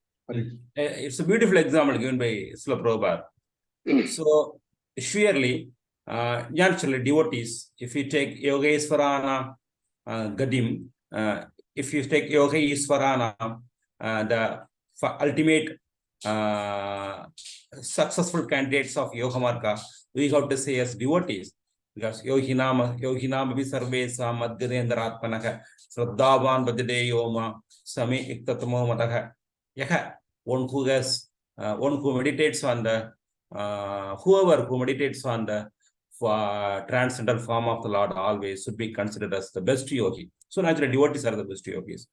It's a beautiful example given by Srila Prabhupada. So, surely, naturally, devotees, if you take Yogesvarana Gadim, if you take Yogesvarana, the ultimate successful candidates of Yoga Marga, we have to say as devotees. Because Yoginama Visarvesa Madhyadendaratmanaka Sradhavan Bhajade Yoma Sami Iktatamo Mataka. One who has one who meditates on the whoever who meditates on the transcendental form of the Lord always should be considered as the best yogi. So naturally, devotees are the best yogis.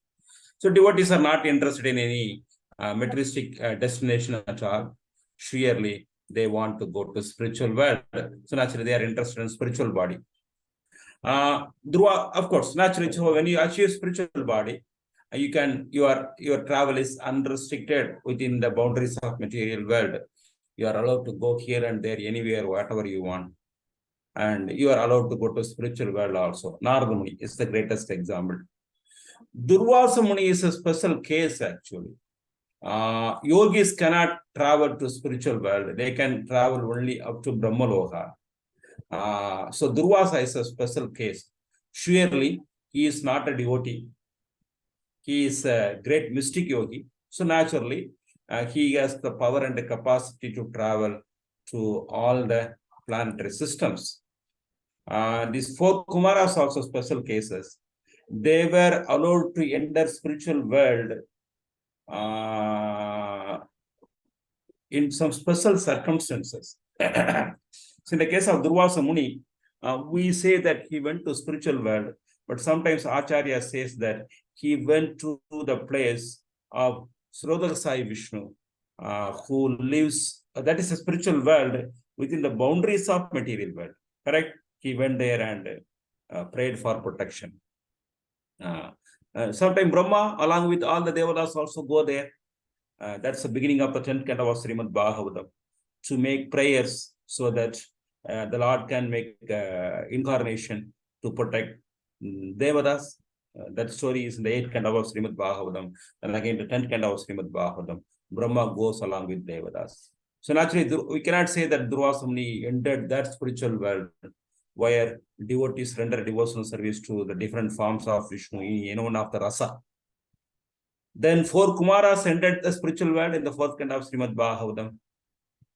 So devotees are not interested in any materialistic destination at all. Surely they want to go to spiritual world. So naturally, they are interested in spiritual body. Dhruva, of course, naturally, so when you achieve spiritual body, your travel is unrestricted within the boundaries of material world. You are allowed to go here and there, anywhere, whatever you want. And you are allowed to go to spiritual world also. Narada Muni is the greatest example. Durvasa Muni is a special case actually. Yogis cannot travel to spiritual world. They can travel only up to Brahmaloka. So Durvasa is a special case. Surely he is not a devotee. He is a great mystic yogi. So naturally, he has the power and the capacity to travel to all the planetary systems. These 4 Kumaras also special cases. They were allowed to enter spiritual world in some special circumstances. So in the case of Durvasa Muni, we say that he went to spiritual world, but sometimes Acharya says that he went to the place of Srodakasai Vishnu, who lives, that is a spiritual world within the boundaries of material world, correct? He went there and prayed for protection. Sometimes Brahma, along with all the Devatas, also go there. That's the beginning of the 10th canto of Srimad Bhagavatam, to make prayers so that the Lord can make incarnation to protect Devatas. That story is in the 8th canto of Srimad Bhagavatam, and again the 10th canto of Srimad Bhagavatam. Brahma goes along with Devatas. So naturally, we cannot say that Durvasa Muni entered that spiritual world where devotees render devotional service to the different forms of Vishnu in any one of the rasa. Then 4 Kumaras entered the spiritual world in the 4th canto of Srimad Bhagavatam.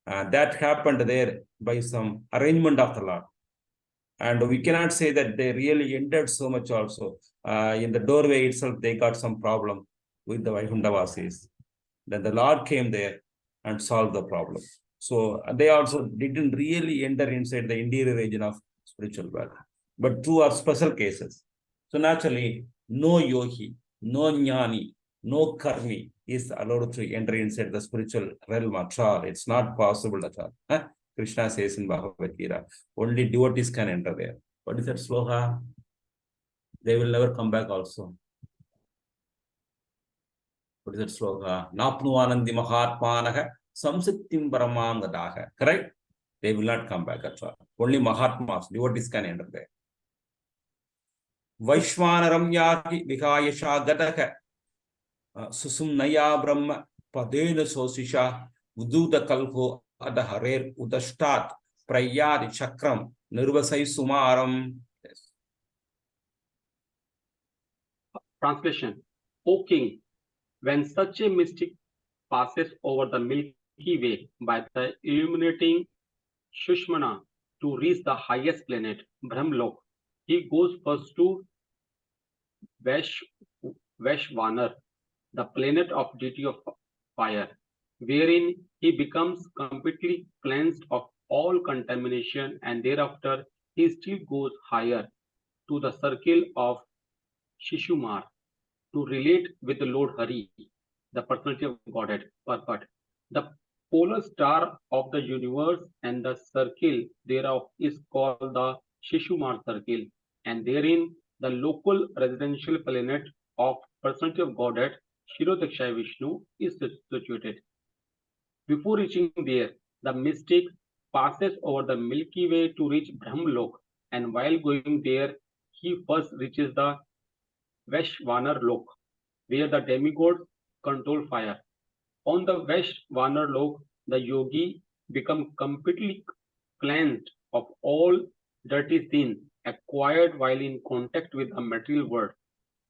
That happened there by some arrangement of the Lord. And we cannot say that they really entered so much also. In the doorway itself, they got some problem with the Vaikundavasis. Then the Lord came there and solved the problem. So they also didn't really enter inside the interior region of spiritual world. But 2 are special cases. So naturally, no yogi, no jnani, no karmi is allowed to enter inside the spiritual realm at all. It's not possible at all. Krishna says in Bhagavad Gita, only devotees can enter there. What is that sloka? They will never come back also. What is that sloka? Napnuanandi mahatmanaha samsittim paramam gadaha. Correct? They will not come back at all. Only mahatmas, devotees can enter there. Vaishwanaram yaki vikayasha gadaka susumnaya brahma padena sosisha uduta kalpo adaharer udashtat prayadi chakram nirvasai sumaram. Translation. O king, when such a mystic passes over the Milky Way by the illuminating Shushmana to reach the highest planet, Brahmlok, he goes first to Vaishvanar, the planet of deity of fire, wherein he becomes completely cleansed of all contamination, and thereafter he still goes higher to the circle of Shishumar to relate with the Lord Hari, the personality of Godhead, Parpat, the polar star of the universe, and the circle thereof is called the Shishumar circle, and therein the local residential planet of personality of Godhead, Shirodakshay Vishnu, is situated. Before reaching there, the mystic passes over the Milky Way to reach Brahmlok, and while going there, he first reaches the Vaishvanar Lok, where the demigods control fire. On the Vaishvanar Lok, the yogi become completely cleansed of all dirty sin acquired while in contact with the material world.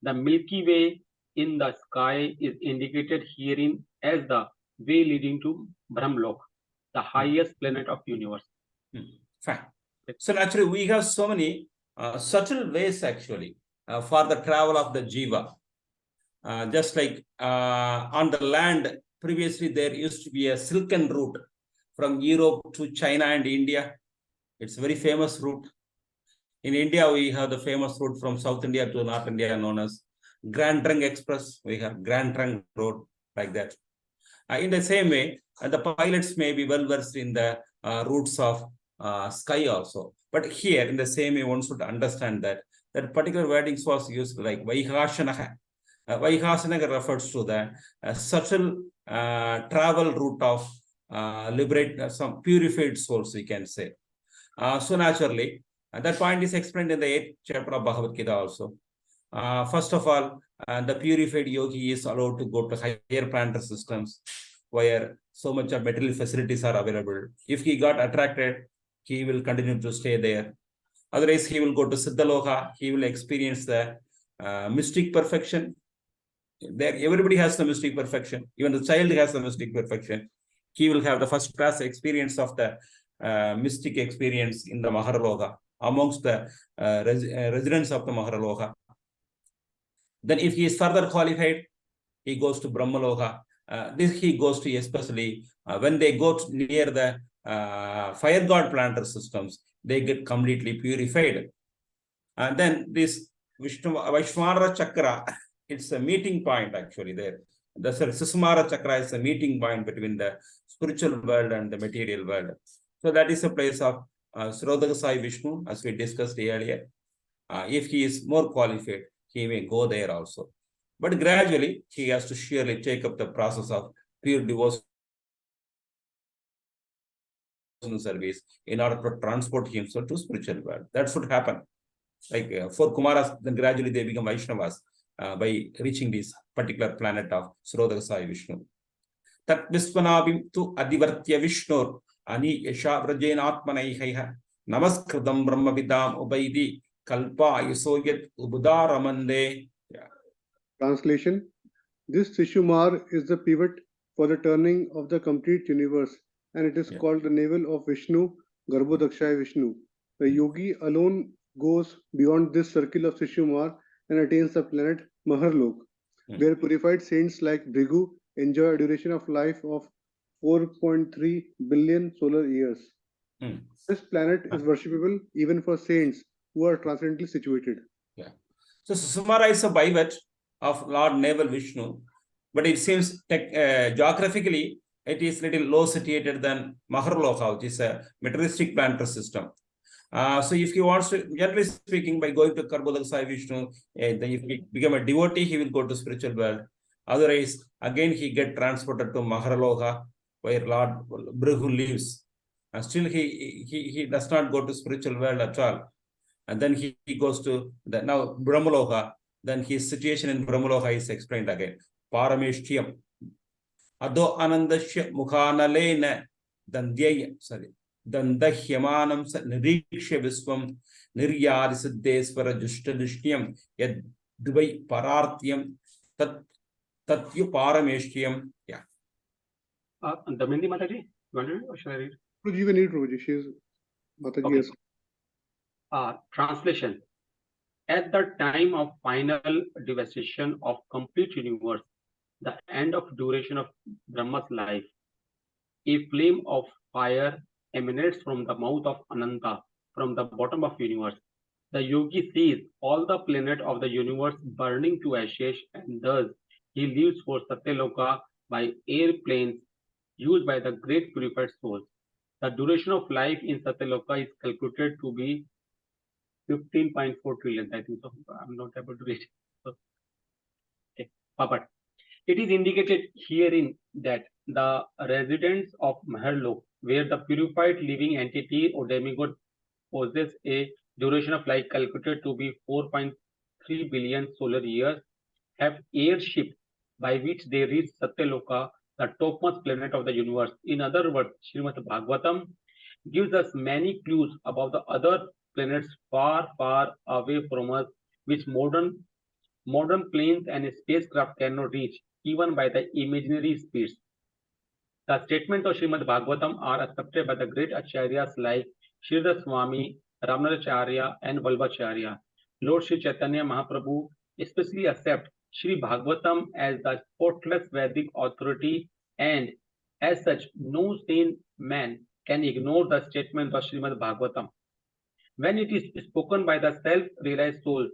The Milky Way in the sky is indicated herein as the way leading to Brahmlok, the highest planet of universe. Fine. So naturally, we have so many subtle ways actually for the travel of the jiva. Just like on the land, previously there used to be a silken route from Europe to China and India. It's a very famous route. In India, we have the famous route from South India to North India known as Grand Trunk Express. We have Grand Trunk Road like that. In the same way, the pilots may be well versed in the routes of sky also. But here, in the same way, one should understand that particular wordings was used like Vaihashanaha. Vaihashanaha refers to the subtle travel route of liberate some purified souls, we can say. So naturally, that point is explained in the 8th chapter of Bhagavad Gita also. First of all, the purified yogi is allowed to go to higher planetary systems where so much of material facilities are available. If he got attracted, he will continue to stay there. Otherwise, he will go to Siddhaloka. He will experience the mystic perfection. There, everybody has the mystic perfection. Even the child has the mystic perfection. He will have the first class experience of the mystic experience in the Maharaloka amongst the residents of the Maharaloka. Then if he is further qualified, he goes to Brahmaloka. This he goes to especially when they go near the fire god planter systems, they get completely purified. And then this Vaishvara Chakra, it's a meeting point actually there. The Susumara Chakra is a meeting point between the spiritual world and the material world. So that is a place of Srodakasai Vishnu, as we discussed earlier. If he is more qualified, he may go there also. But gradually, he has to surely take up the process of pure devotion service in order to transport himself to spiritual world. That should happen. Like for Kumaras, then gradually they become Vaishnavas by reaching this particular planet of Srodakasai Vishnu. Tat Visvanabhim tu Adivartya Vishnur Ani Yasha Vrajenatmanaiha Namaskritam Brahmavidam Ubaidi Kalpa Yusoyat Ubudaramande. Translation. This Shishumar is the pivot for the turning of the complete universe, and it is called the navel of Vishnu, Garbhodakshay Vishnu. The yogi alone goes beyond this circle of Shishumar and attains the planet Maharlok, where purified saints like Bhrigu enjoy a duration of life of 4.3 billion solar years. This planet is worshipable even for saints who are transcendently situated. So Susumara is a pivot of Lord Naval Vishnu, but it seems geographically it is little low situated than Maharloka, which is a materialistic planetary system. So if he wants to, generally speaking, by going to Karbala Sai Vishnu, then if he become a devotee, he will go to spiritual world. Otherwise, again he get transported to Maharloka, where Lord Brihu lives. And still he does not go to spiritual world at all. And then he goes to the now Brahmaloka. Then his situation in Brahmaloka is explained again. Parameshtyam. Ado Anandasya Mukhanalena Dandyaya. Sorry. Dandahyamanam Niriksha Viswam Niryadisiddeswara Jushtadishyam Yad Dvai Parartyam Tatyu Parameshtyam. Yeah. Damayanti Mataji, you want to read or shall I read? You can read, Prabhuji. She is Mataji. Okay. Yes. Translation. At the time of final devastation of complete universe, the end of duration of Brahma's life, a flame of fire emanates from the mouth of Ananta, from the bottom of universe. The yogi sees all the planet of the universe burning to ashes, and thus he leaves for Satyaloka by airplanes used by the great purified souls. The duration of life in Satyaloka is calculated to be 15.4 trillion. I think so. I'm not able to read. Okay. But it is indicated herein that the residents of Maharlok, where the purified living entity or demigod possess a duration of life calculated to be 4.3 billion solar years, have airship by which they reach Satyaloka, the topmost planet of the universe. In other words, Srimad Bhagavatam gives us many clues about the other planets far, far away from us, which modern planes and spacecraft cannot reach, even by the imaginary speeds. The statements of Srimad Bhagavatam are accepted by the great acharyas like Sridhar Swami, Ramanujacharya, and Vallabhacharya. Lord Sri Chaitanya Mahaprabhu especially accept Sri Bhagavatam as the spotless Vedic authority, and as such, no sane man can ignore the statement of Srimad Bhagavatam. When it is spoken by the self-realized soul,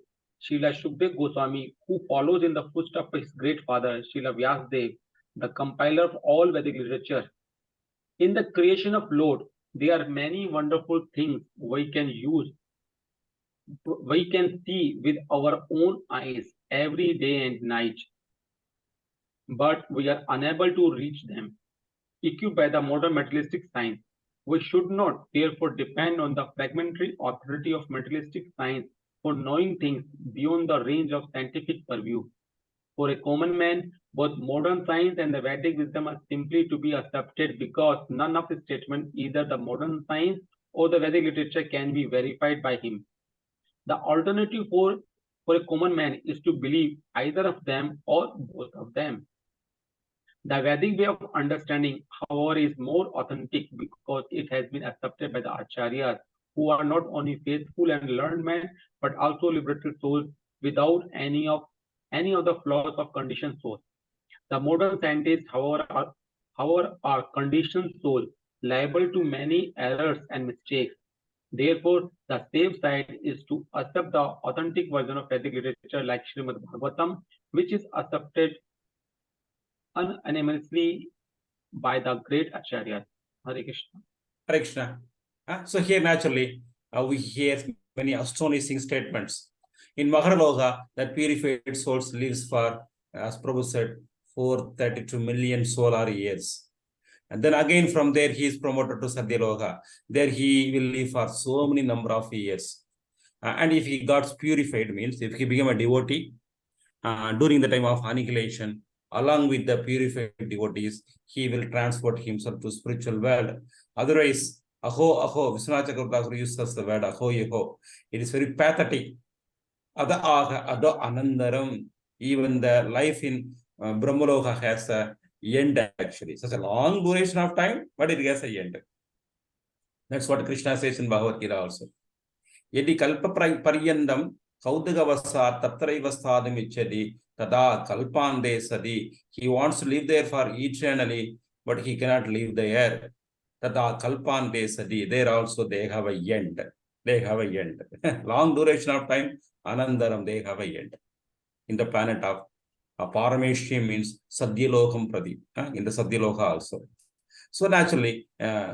Srila Shukdev Goswami, who follows in the footsteps of his great father, Srila Vyasadeva, the compiler of all Vedic literature. In the creation of Lord, there are many wonderful things we can see with our own eyes every day and night, but we are unable to reach them. Equipped by the modern materialistic science, we should not therefore depend on the fragmentary authority of materialistic science for knowing things beyond the range of scientific purview. For a common man, both modern science and the Vedic wisdom are simply to be accepted because none of his statements, either the modern science or the Vedic literature, can be verified by him. The alternative for a common man is to believe either of them or both of them. The Vedic way of understanding, however, is more authentic because it has been accepted by the acharyas, who are not only faithful and learned men, but also liberated souls without any of the flaws of conditioned souls. The modern scientists, however, are conditioned souls, liable to many errors and mistakes. Therefore, the safe side is to accept the authentic version of Vedic literature like Srimad Bhagavatam, which is accepted unanimously by the great acharyas. Hare Krishna. Hare Krishna. So here naturally we hear many astonishing statements. In Maharloka, that purified souls lives for, as Prabhu said, 432 million solar years. And then again from there he is promoted to Satyaloka. There he will live for so many number of years. And if he got purified, means if he became a devotee during the time of annihilation, along with the purified devotees, he will transport himself to spiritual world. Otherwise, aho, Vishwanath Chakravarti uses the word aho. It is very pathetic. Ado anandaram. Even the life in Brahmaloka has a end actually. Such a long duration of time, but it has a end. That's what Krishna says in Bhagavad Gita also. Yedi kalpa paryandam kaudagavasa tatraivastadam ichadi tada kalpande sadi. He wants to live there for eternally, but he cannot live there. Tada kalpande sadi. There also they have a end. They have a end. Long duration of time, anandaram, they have a end. In the planet of Parameshya means Sadyalokam Pradi, in the Sadyaloka also. So naturally,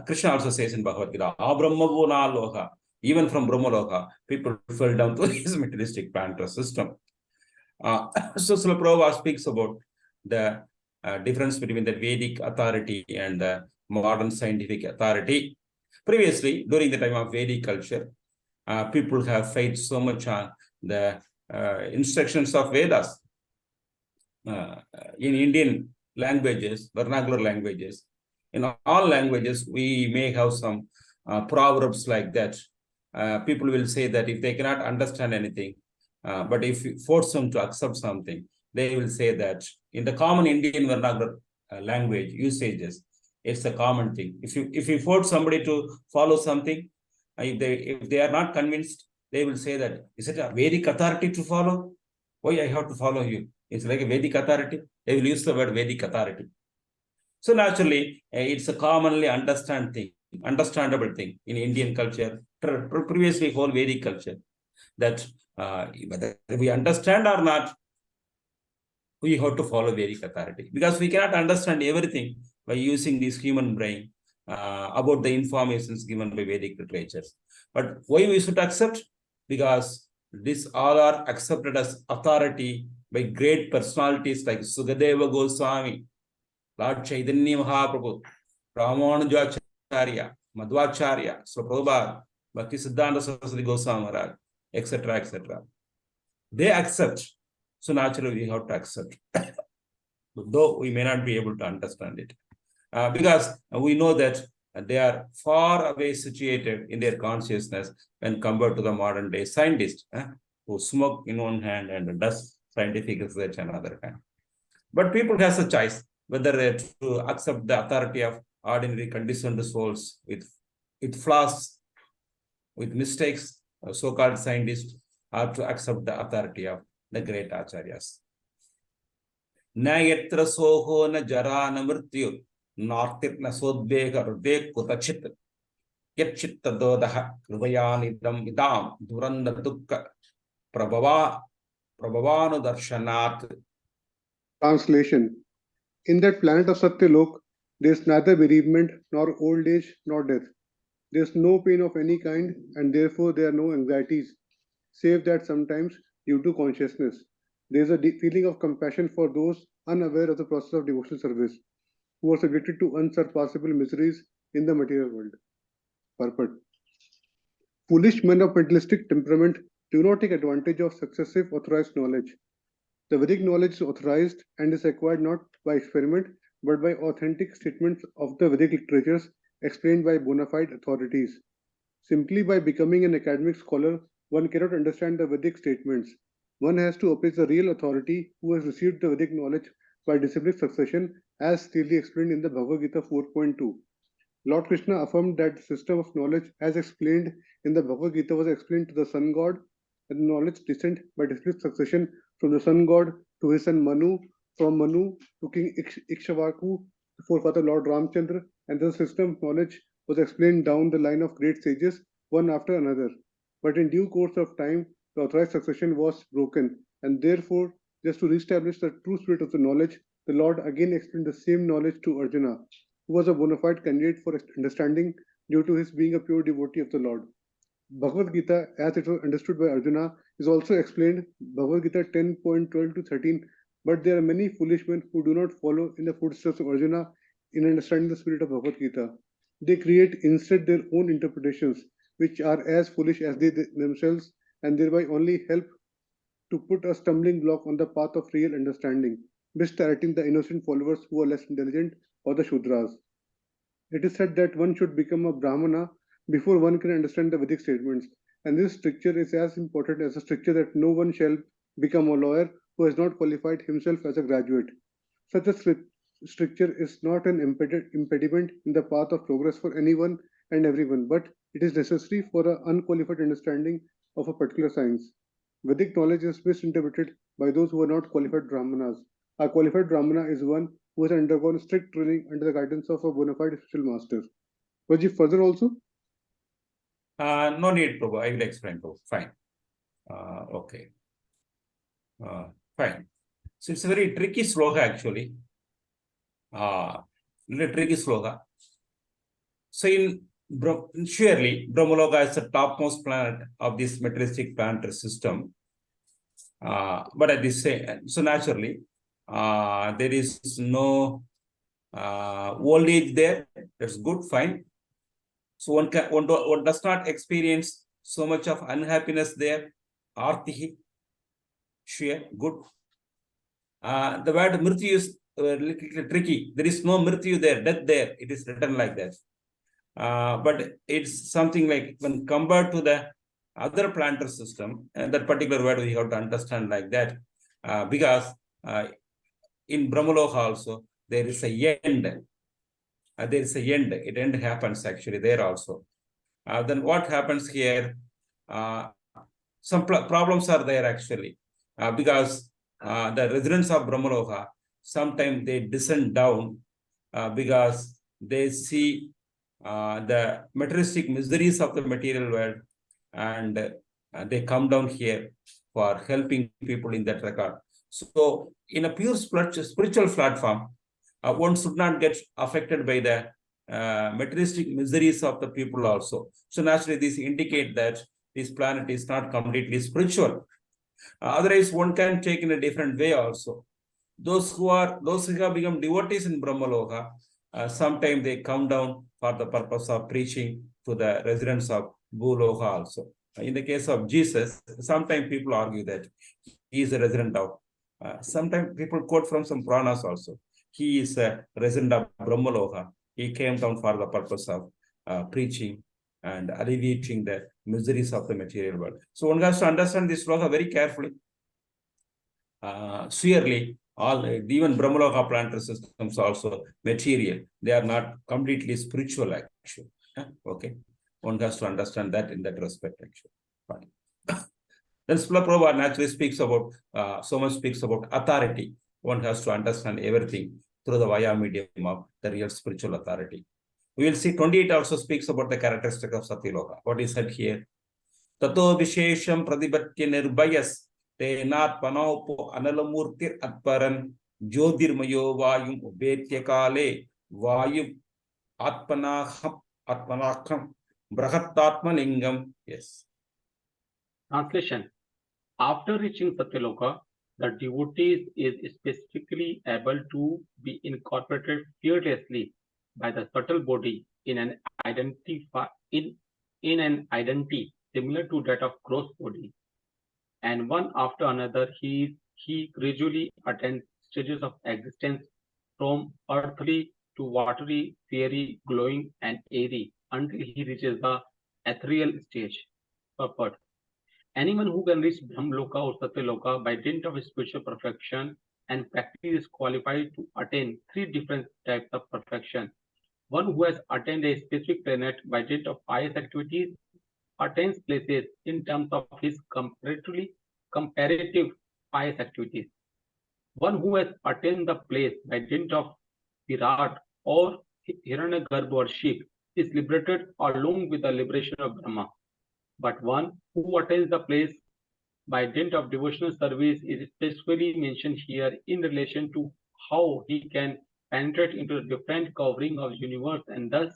Krishna also says in Bhagavad Gita, Abrahmavuna Loka, even from Brahmaloka, people fell down to his materialistic planetary system. So Srila Prabhupada speaks about the difference between the Vedic authority and the modern scientific authority. Previously, during the time of Vedic culture, people have faith so much on the instructions of Vedas. In Indian languages, vernacular languages, in all languages, we may have some proverbs like that. People will say that if they cannot understand anything, but if you force them to accept something, they will say that in the common Indian vernacular language usages, it's a common thing. If you force somebody to follow something, if they are not convinced, they will say that, is it a Vedic authority to follow? Why I have to follow you? It's like a Vedic authority. They will use the word Vedic authority. So naturally, it's a commonly understandable thing in Indian culture, previously whole Vedic culture, that whether we understand or not, we have to follow Vedic authority, because we cannot understand everything by using this human brain about the informations given by Vedic literatures. But why we should accept? Because these all are accepted as authority by great personalities like Sukadeva Goswami, Lord Chaitanya Mahaprabhu, Ramanujacharya, Madhvacharya, Prabhupada, Bhakti Siddhanta Saraswati Goswami Maharaj, etc., etc. They accept. So naturally, we have to accept, though we may not be able to understand it, because we know that they are far away situated in their consciousness when compared to the modern day scientists who smoke in one hand and does scientific research in another hand. But people have a choice whether to accept the authority of ordinary conditioned souls with flaws, with mistakes, so-called scientists, or to accept the authority of the great acharyas. Na yatra soho na jara na mrityu, nartit na sodbega rde kutachit, yatchitta dodaha krivayanidam idam duranda dukka prabhavanu darshanat. Translation. In that planet of Satyalok, there is neither bereavement, nor old age, nor death. There is no pain of any kind, and therefore there are no anxieties, save that sometimes, due to consciousness, there is a deep feeling of compassion for those unaware of the process of devotional service, who are subjected to unsurpassable miseries in the material world. Purport. Foolish men of materialistic temperament do not take advantage of successive authorized knowledge. The Vedic knowledge is authorized and is acquired not by experiment, but by authentic statements of the Vedic literatures explained by bona fide authorities. Simply by becoming an academic scholar, one cannot understand the Vedic statements. One has to appraise the real authority who has received the Vedic knowledge by disciplic succession, as clearly explained in the Bhagavad Gita 4.2. Lord Krishna affirmed that the system of knowledge as explained in the Bhagavad Gita was explained to the sun god, and knowledge descent by discrete succession from the sun god to his son Manu, from Manu to King Ikshvaku, to forefather Lord Ramchandra, and the system of knowledge was explained down the line of great sages, one after another. But in due course of time, the authorized succession was broken, and therefore, just to reestablish the true spirit of the knowledge, the Lord again explained the same knowledge to Arjuna, who was a bona fide candidate for understanding due to his being a pure devotee of the Lord. Bhagavad Gita, as it was understood by Arjuna, is also explained Bhagavad Gita 10.12 to 13. But there are many foolish men who do not follow in the footsteps of Arjuna in understanding the spirit of Bhagavad Gita. They create instead their own interpretations, which are as foolish as they themselves, and thereby only help to put a stumbling block on the path of real understanding, misdirecting the innocent followers who are less intelligent, or the Shudras. It is said that one should become a Brahmana before one can understand the Vedic statements, and this stricture is as important as the stricture that no one shall become a lawyer who has not qualified himself as a graduate. Such a stricture is not an impediment in the path of progress for anyone and everyone, but it is necessary for an unqualified understanding of a particular science. Vedic knowledge is misinterpreted by those who are not qualified Brahmanas. A qualified Brahmana is one who has undergone strict training under the guidance of a bona fide spiritual master. Vaji, further also? No need, Prabhu. I will explain, Prabhu. Fine. Okay. Fine. So it's a very tricky sloka actually. Little tricky sloka. So surely Brahmaloka is the topmost planet of this materialistic planetary system. But at the same, so naturally, there is no old age there. That's good, fine. So one does not experience so much of unhappiness there. Artihi, sure, good. The word mrityu is a little tricky. There is no mrityu there, death there. It is written like that. But it's something like when compared to the other planetary system, and that particular word we have to understand like that, because in Brahmaloka also there is a end. There is a end. It end happens actually there also. Then what happens here? Some problems are there actually, because the residents of Brahmaloka sometimes they descend down because they see the materialistic miseries of the material world, and they come down here for helping people in that regard. So in a pure spiritual platform, one should not get affected by the materialistic miseries of the people also. So naturally, this indicate that this planet is not completely spiritual. Otherwise, one can take in a different way also. Those who have become devotees in Brahmaloka, sometimes they come down for the purpose of preaching to the residents of Bhuloka also. In the case of Jesus, sometimes people argue that he is a resident of. Sometimes people quote from some Puranas also. He is a resident of Brahmaloka. He came down for the purpose of preaching and alleviating the miseries of the material world. So one has to understand this sloka very carefully. Surely, even Brahmaloka planetary systems also material. They are not completely spiritual actually. Okay, one has to understand that in that respect actually. Fine. Then Srila Prabhupada naturally speaks about, so much speaks about authority. One has to understand everything through the via medium of the real spiritual authority. We will see 28 also speaks about the characteristic of Satyaloka. What is said here? Tato Vishesham Pradibhatya Nirbayas Tenat Panaupo Analamurtir Atparan Jyotirmayo Vayum Ubetya Kale Vayu Atmanakam Brahatatmalingam. Yes. Translation. After reaching Satyaloka, the devotee is specifically able to be incorporated fearlessly by the subtle body in an identity similar to that of gross body, and one after another he gradually attains stages of existence from earthly to watery, fiery, glowing, and airy until he reaches the ethereal stage. Purport. Anyone who can reach Brahmaloka or Satyaloka by dint of spiritual perfection and practice is qualified to attain three different types of perfection. One who has attained a specific planet by dint of pious activities attains places in terms of his comparative pious activities. One who has attained the place by dint of Virat or Hiranyagarbha worship is liberated along with the liberation of Brahma. But one who attains the place by dint of devotional service is specifically mentioned here in relation to how he can penetrate into the different covering of the universe and thus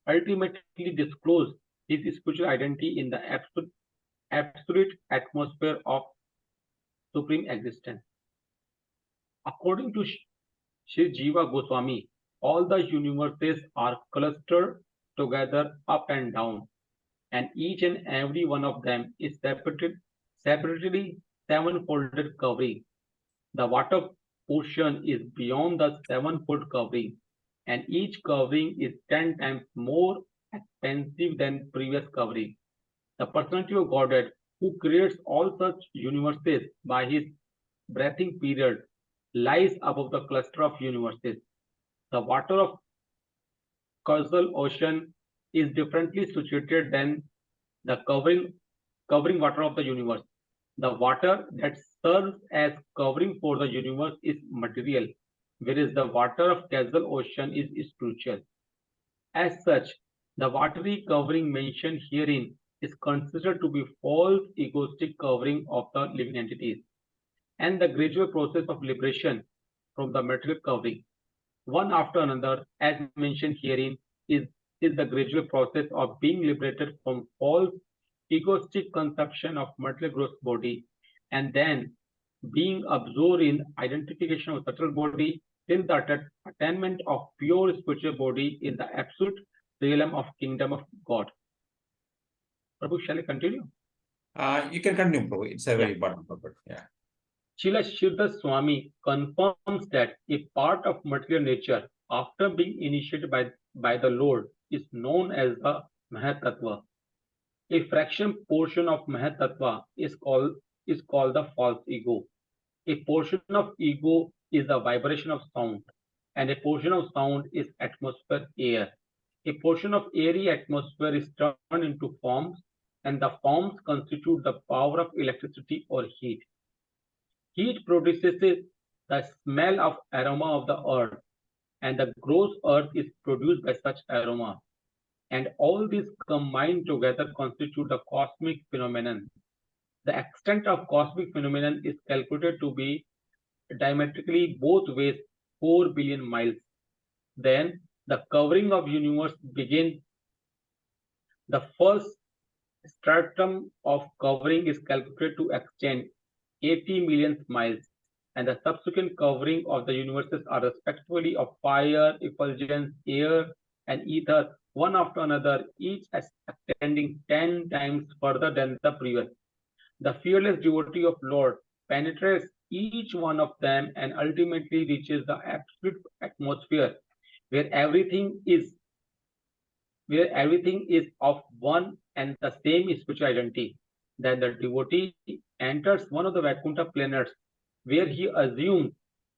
ultimately disclose his spiritual identity in the absolute atmosphere of supreme existence. According to Sri Jiva Goswami, all the universes are clustered together up and down, and each and every one of them is separately seven-folded covering. The water portion is beyond the seven-fold covering, and each covering is 10 times more expensive than previous covering. The personality of Godhead, who creates all such universes by his breathing period, lies above the cluster of universes. The water of causal ocean is differently situated than the covering water of the universe. The water that serves as covering for the universe is material, whereas the water of causal ocean is spiritual. As such, the watery covering mentioned herein is considered to be false egoistic covering of the living entities. and the gradual process of liberation from the material covering. One after another, as mentioned herein, is the gradual process of being liberated from false egoistic conception of material gross body, and then being absorbed in identification of subtle body, till the attainment of pure spiritual body in the absolute realm of kingdom of God. Prabhu, shall I continue? You can continue, Prabhu. It's a very important purpose. Yeah. Srila Siddha Swami confirms that a part of material nature, after being initiated by the Lord, is known as the Mahatattva. A fraction portion of Mahatattva is called the false ego. A portion of ego is the vibration of sound, and a portion of sound is atmosphere air. A portion of airy atmosphere is turned into forms, and the forms constitute the power of electricity or heat. Heat produces the smell of aroma of the earth, and the gross earth is produced by such aroma. And all these combined together constitute the cosmic phenomenon. The extent of cosmic phenomenon is calculated to be diametrically both ways 4 billion miles. Then the covering of universe begins. The first stratum of covering is calculated to extend 80 million miles, and the subsequent covering of the universes are respectively of fire, effulgence, air, and ether, one after another, each extending 10 times further than the previous. The fearless devotee of Lord penetrates each one of them and ultimately reaches the absolute atmosphere where everything is of one and the same spiritual identity. Then the devotee enters one of the Vaikuntha planets where he assumes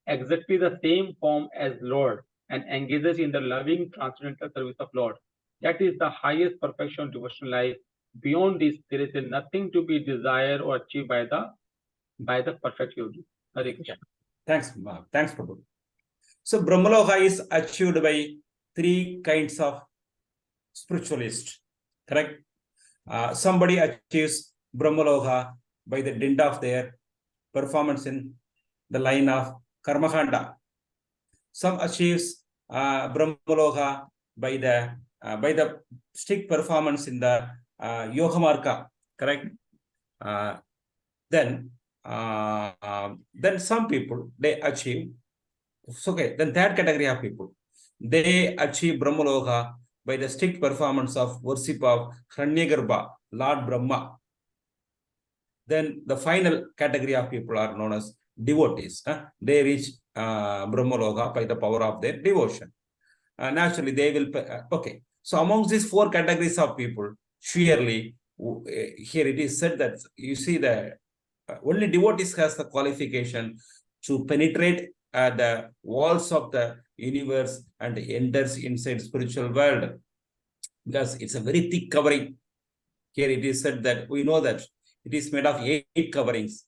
exactly the same form as Lord and engages in the loving transcendental service of Lord. That is the highest perfection of devotional life. Beyond this, there is nothing to be desired or achieved by the perfect yogi. Hare Krishna. Thanks, Prabhu. So Brahmaloka is achieved by three kinds of spiritualists, correct? Somebody achieves Brahmaloka by the dint of their performance in the line of Karmakanda. Some achieves Brahmaloka by the strict performance in the Yoga Marga, correct? Then some people, they achieve, okay, then third category of people, they achieve Brahmaloka by the strict performance of worship of Hiranyagarbha, Lord Brahma. Then the final category of people are known as devotees. They reach Brahmaloka by the power of their devotion. Naturally, they will, okay. So amongst these four categories of people, surely, here it is said that you see the only devotees has the qualification to penetrate the walls of the universe and enters inside spiritual world, because it's a very thick covering. Here it is said that we know that it is made of 8 coverings.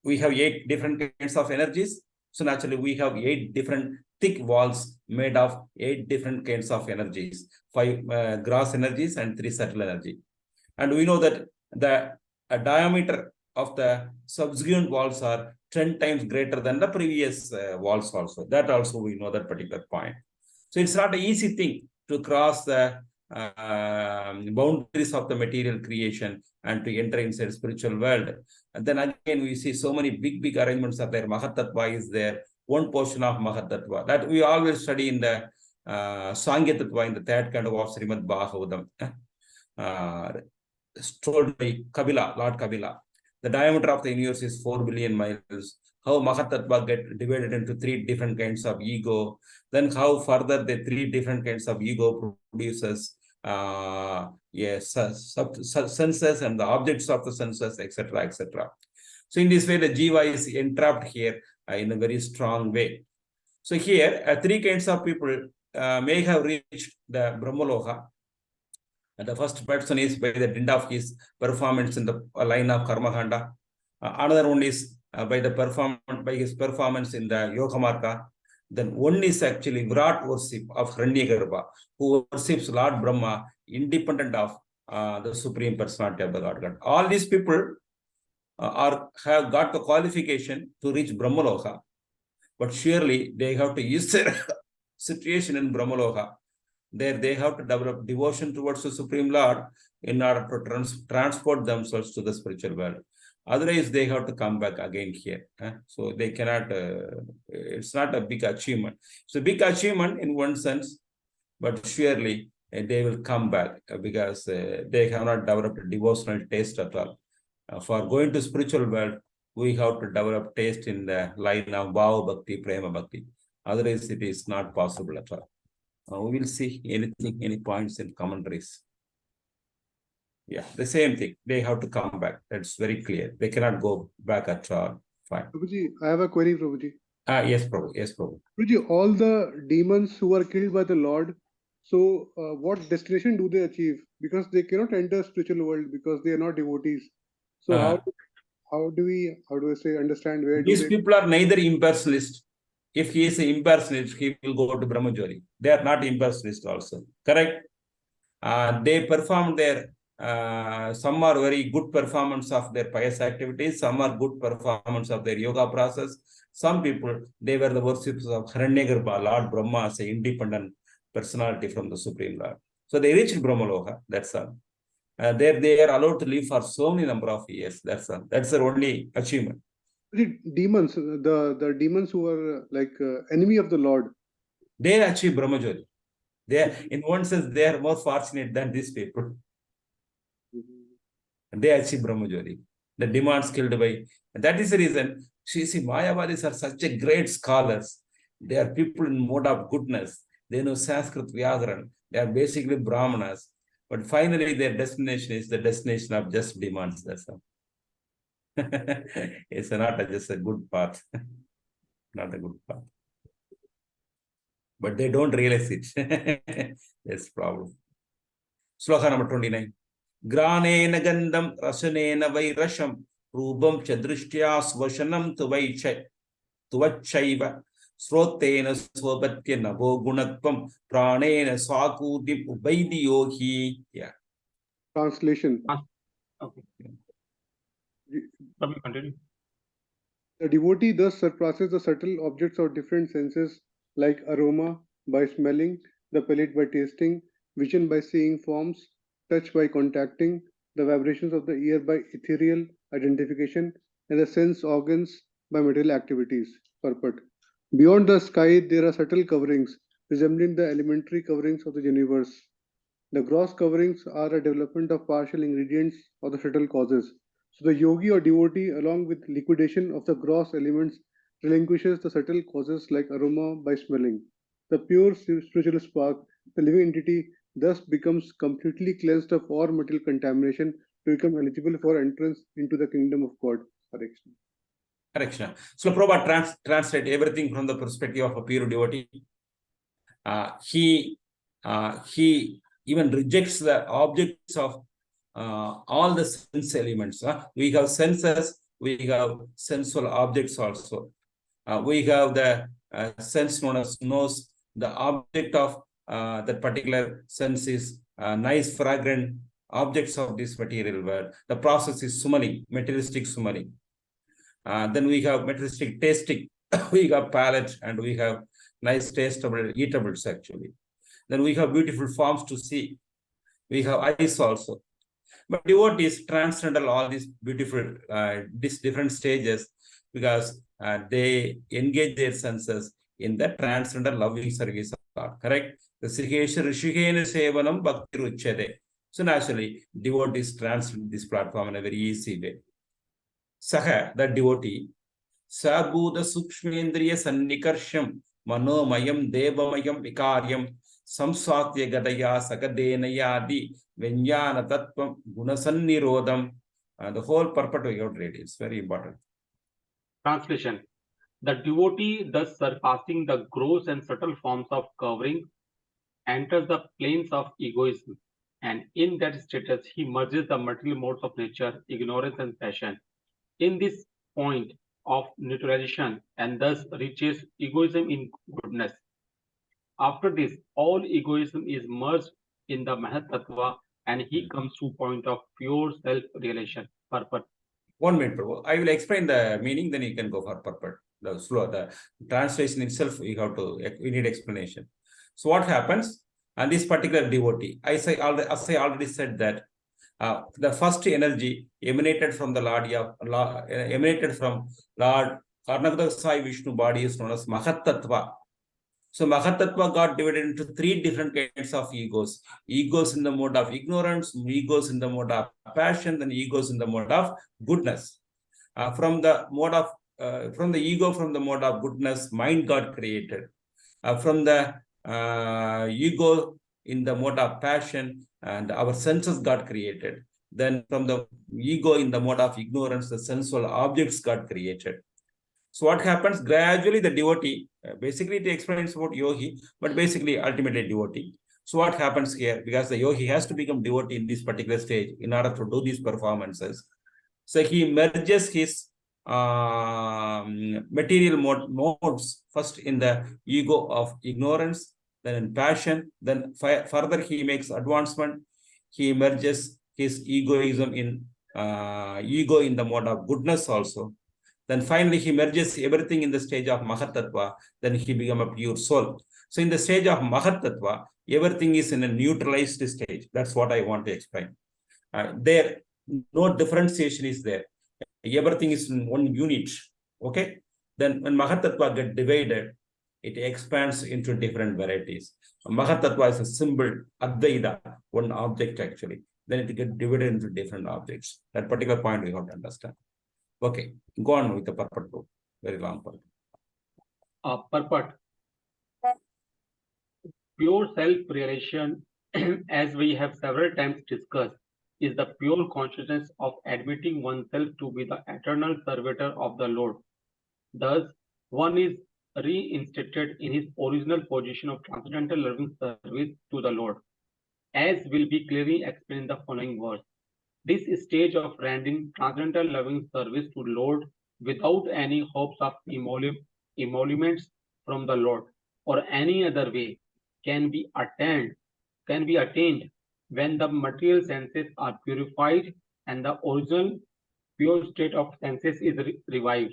We have 8 different kinds of energies. So naturally, we have 8 different thick walls made of 8 different kinds of energies, 5 gross energies and 3 subtle energy. And we know that the diameter of the subsequent walls are 10 times greater than the previous walls also. That also we know that particular point. So it's not an easy thing to cross the boundaries of the material creation and to enter inside spiritual world. And then again, we see so many big arrangements are there. Mahatattva is there, one portion of Mahatattva that we always study in the Sangya Tattva, in the third kind of Srimad Bhagavatam, told by Kabila, Lord Kabila. The diameter of the universe is 4 billion miles. How Mahatattva get divided into 3 different kinds of ego. Then how further the 3 different kinds of ego produces senses and the objects of the senses, etc., etc. So in this way, the jiva is entrapped here in a very strong way. So here, 3 kinds of people may have reached the Brahmaloka. And the first person is by the dint of his performance in the line of Karmakanda. Another one is by his performance in the Yoga Marga. Then one is actually Virat worship of Hiranyagarbha, who worships Lord Brahma independent of the Supreme Personality of the Godhead. All these people, or have got the qualification to reach Brahmaloka, but surely they have to use their situation in Brahmaloka. There they have to develop devotion towards the Supreme Lord in order to transport themselves to the spiritual world. Otherwise, they have to come back again here. So they cannot, it's not a big achievement. It's a big achievement in one sense, but surely they will come back because they have not developed a devotional taste at all. For going to spiritual world, we have to develop taste in the line of Vaibhava Bhakti, Prema Bhakti. Otherwise, it is not possible at all. We will see anything, any points in commentaries. Yeah, the same thing. They have to come back. That's very clear. They cannot go back at all. Fine. Prabhuji, I have a query, Prabhuji. Yes, Prabhu. Yes, Prabhu. Prabhuji, all the demons who are killed by the Lord, so what destination do they achieve? Because they cannot enter spiritual world because they are not devotees. So how do I say understand where These do they? people are neither impersonalist. If he is an impersonalist, he will go to Brahmajori. They are not impersonalist also. Correct? They perform their, some are very good performance of their pious activities, some are good performance of their yoga process. Some people, they were the worshippers of Hiranyagarbha, Lord Brahma as an independent personality from the Supreme Lord. So they reached Brahmaloka, that's all. There they are allowed to live for so many number of years, that's all. That's their only achievement. The demons, the demons who are like enemy of the Lord. They achieve Brahmajori. They are, in one sense, they are more fortunate than these people. They achieve Brahmajori. The demands killed by. And that is the reason. See, Mayavadis are such a great scholars. They are people in mode of goodness. They know Sanskrit Vyagaran. They are basically Brahmanas. But finally, their destination is the destination of just demands. That's all. It's not just a good path. Not a good path. But they don't realize it. That's the problem. Sloka number 29. Granena gandam rasanena vairasham rubam chadrishtya svashanam tuvachaiva srotena swabhatya navo gunatvam pranena swakudim ubaidi yogi. Yeah. Translation. Okay. Let me continue. The devotee thus surpasses the subtle objects of different senses like aroma by smelling, the palate by tasting, vision by seeing forms, touch by contacting, the vibrations of the ear by ethereal identification, and the sense organs by material activities. Purport. Beyond the sky, there are subtle coverings resembling the elementary coverings of the universe. The gross coverings are a development of partial ingredients or the subtle causes. So the yogi or devotee, along with liquidation of the gross elements, relinquishes the subtle causes like aroma by smelling. The pure spiritual spark, the living entity, thus becomes completely cleansed of all material contamination to become eligible for entrance into the kingdom of God. Correction. Correction. So Prabhupada translate everything from the perspective of a pure devotee. He even rejects the objects of all the sense elements. We have senses, we have sensual objects also. We have the sense known as nose. The object of that particular sense is nice, fragrant objects of this material world. The process is sumani, materialistic sumani. Then we have materialistic tasting. We have palate and we have nice tasteable, eatables actually. Then we have beautiful forms to see. We have eyes also. But devotees transcendental all these beautiful, these different stages because they engage their senses in the transcendental loving service of God. Correct? The Srikesha Rishikena Sevanam Bhakti Ruchade. So naturally, devotees transcend this platform in a very easy way. Saha, the devotee, Sabhuda Sukshmendriya Sannikarsham Manomayam Devamayam Vikaryam Samsatya Gadaya Sakadenayadi Vinyana Tattvam Gunasannirodham. The whole purport we have to read. It's very important. Translation. The devotee, thus surpassing the gross and subtle forms of covering, enters the planes of egoism, and in that status he merges the material modes of nature, ignorance and passion. In this point of neutralization, and thus reaches egoism in goodness. After this, all egoism is merged in the Mahat Tattva, and he comes to point of pure self-realization. Purport. 1 minute, Prabhu. I will explain the meaning, then you can go for purport. The translation itself, we need explanation. So what happens? And this particular devotee, as I already said that the first energy emanated from the Lord Karnagada Sai Vishnu body is known as Mahatattva. So Mahatattva got divided into 3 different kinds of egos. Egos in the mode of ignorance, egos in the mode of passion, and egos in the mode of goodness. From the ego, from the mode of goodness, mind got created. From the ego in the mode of passion, and our senses got created. Then from the ego in the mode of ignorance, the sensual objects got created. So what happens? Gradually the devotee, basically it explains about yogi, but basically ultimately devotee. So what happens here? Because the yogi has to become devotee in this particular stage in order to do these performances. So he merges his material modes first in the ego of ignorance, then in passion, then further he makes advancement. He merges his egoism in ego in the mode of goodness also. Then finally he merges everything in the stage of Mahatattva, then he becomes a pure soul. So in the stage of Mahatattva, everything is in a neutralized stage. That's what I want to explain. There, no differentiation is there. Everything is in one unit. Okay. Then when Mahatattva gets divided, it expands into different varieties. Mahatattva is a symbol, Advaita, one object actually. Then it gets divided into different objects. That particular point we have to understand. Okay, go on with the purport. Very long purport. Purport. Pure self-realization, as we have several times discussed, is the pure consciousness of admitting oneself to be the eternal servitor of the Lord. Thus, one is reinstated in his original position of transcendental loving service to the Lord, as will be clearly explained in the following verse. This stage of rendering transcendental loving service to Lord without any hopes of emoluments from the Lord or any other way can be attained when the material senses are purified and the original pure state of senses is revived.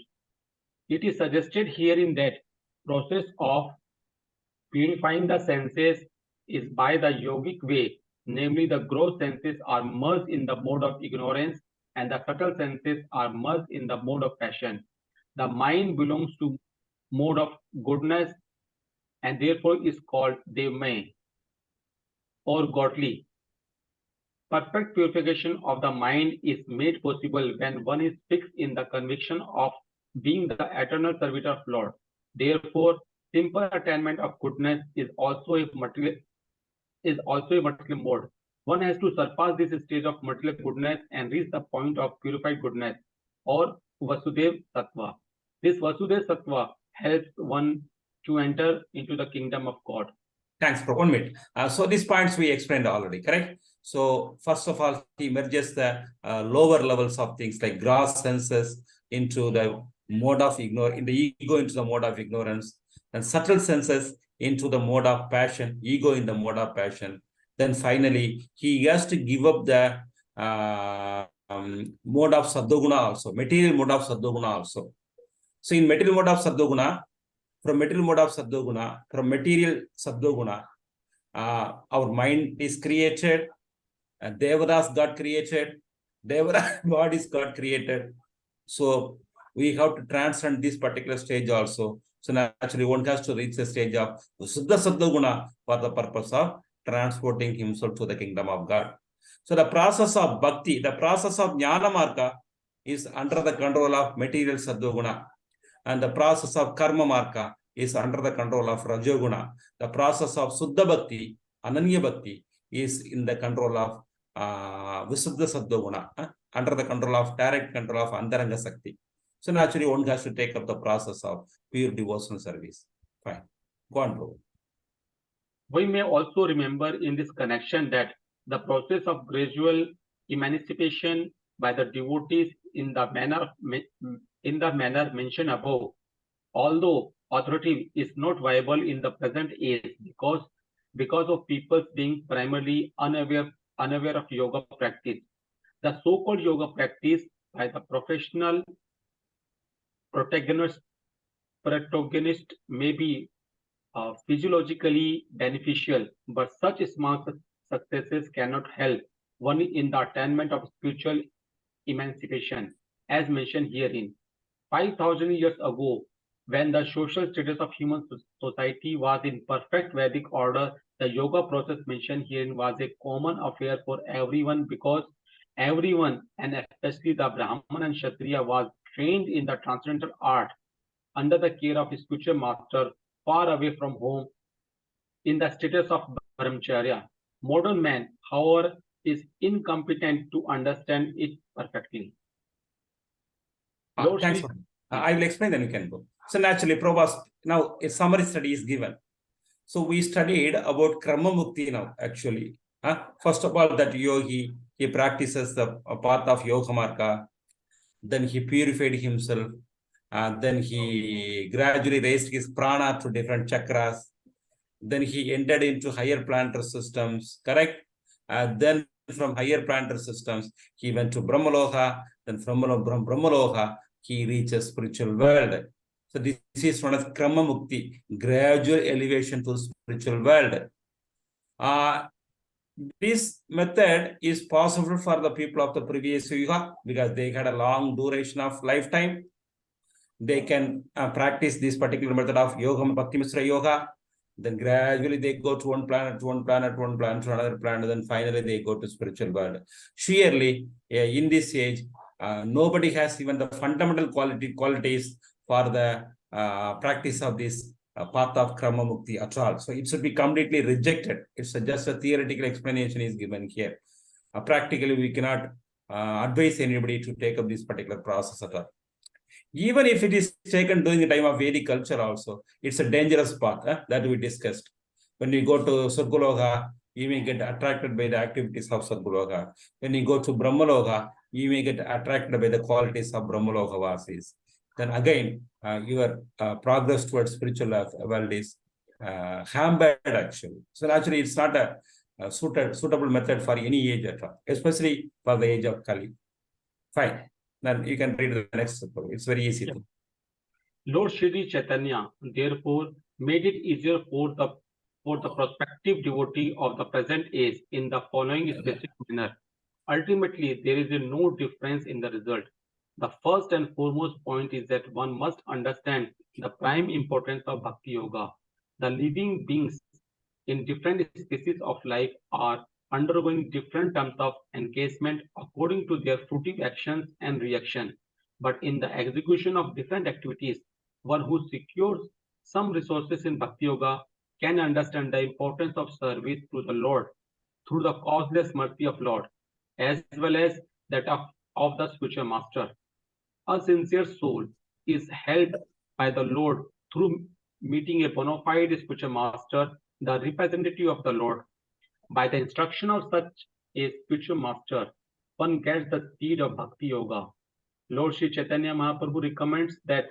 It is suggested herein that process of purifying the senses is by the yogic way, namely the gross senses are merged in the mode of ignorance and the subtle senses are merged in the mode of passion. The mind belongs to mode of goodness and therefore is called devmay or godly. Perfect purification of the mind is made possible when one is fixed in the conviction of being the eternal servitor of Lord. Therefore, simple attainment of goodness is also a material mode. One has to surpass this stage of material goodness and reach the point of purified goodness or Vasudev Sattva. This Vasudev Sattva helps one to enter into the kingdom of God. Thanks for 1 minute. So these points we explained already, correct? So first of all, he merges the lower levels of things like gross senses into the mode of ignorance, in the ego into the mode of ignorance, and subtle senses into the mode of passion, ego in the mode of passion. Then finally, he has to give up the mode of Saddoguna also, material mode of Saddoguna also. So in material mode of Saddoguna, from material Saddoguna, our mind is created, Devadas got created, Devada bodies got created. So we have to transcend this particular stage also. So naturally, one has to reach the stage of Suddha Saddoguna for the purpose of transporting himself to the kingdom of God. So the process of Bhakti, the process of Jnana Marga is under the control of material Saddoguna. And the process of Karma Marga is under the control of Rajoguna. The process of Suddha Bhakti, Ananya Bhakti, is in the control of Visuddha Saddoguna, under the control of direct control of Antaranga Sakti. So naturally, one has to take up the process of pure devotional service. Fine. Go on, bro. We may also remember in this connection that the process of gradual emancipation by the devotees in the manner mentioned above, although authority is not viable in the present age because of people being primarily unaware of yoga practice. The so-called yoga practice by the professional protagonist may be physiologically beneficial, but such small successes cannot help one in the attainment of spiritual emancipation, as mentioned herein. 5,000 years ago, when the social status of human society was in perfect Vedic order, the yoga process mentioned herein was a common affair for everyone, because everyone, and especially the Brahman and Kshatriya, was trained in the transcendental art under the care of a spiritual master far away from home in the status of brahmacharya. Modern man, however, is incompetent to understand it perfectly. Lord Thanks. Shri- I will explain, then you can go. So naturally, Prabhupada, now a summary study is given. So we studied about Krama Mukti now, actually. First of all, that yogi, he practices the path of Yoga Marga. Then he purified himself. Then he gradually raised his prana to different chakras. Then he entered into higher planetary systems, correct? Then from higher planetary systems, he went to Brahmaloka. Then from Brahmaloka, he reaches spiritual world. So this is known as Krama Mukti, gradual elevation to spiritual world. This method is possible for the people of the previous yuga because they had a long duration of lifetime. They can practice this particular method of yoga, Bhakti Misra Yoga. Then gradually they go to one planet, to another planet, then finally they go to spiritual world. Surely, in this age, nobody has even the fundamental qualities for the practice of this path of Krama Mukti at all. So it should be completely rejected. It's just a theoretical explanation is given here. Practically, we cannot advise anybody to take up this particular process at all. Even if it is taken during the time of Vedic culture also, it's a dangerous path that we discussed. When you go to Surgaloka, you may get attracted by the activities of Surgaloka. When you go to Brahmaloka, you may get attracted by the qualities of Brahmaloka Vasis. Then again, your progress towards spiritual world is hampered actually. So actually, it's not a suitable method for any age at all, especially for the age of Kali. Fine. Then you can read the next chapter. It's very easy. Yeah. Lord Shri Chaitanya therefore made it easier for the prospective devotee of the present age in the following specific manner. Ultimately, there is no difference in the result. The first and foremost point is that one must understand the prime importance of Bhakti Yoga. The living beings in different species of life are undergoing different terms of engagement according to their fruitive actions and reaction. But in the execution of different activities, one who secures some resources in Bhakti Yoga can understand the importance of service to the Lord through the causeless mercy of Lord, as well as that of the spiritual master. A sincere soul is helped by the Lord through meeting a bona fide spiritual master, the representative of the Lord. By the instruction of such a spiritual master, one gets the seed of Bhakti Yoga. Lord Sri Chaitanya Mahaprabhu recommends that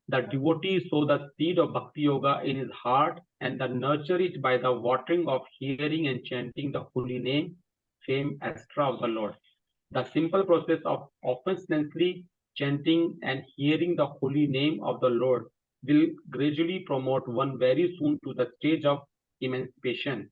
the devotee sow the seed of Bhakti Yoga in his heart and nurture it by the watering of hearing and chanting the holy name, fame, etc. of the Lord. The simple process of offenselessly chanting and hearing the holy name of the Lord will gradually promote one very soon to the stage of emancipation.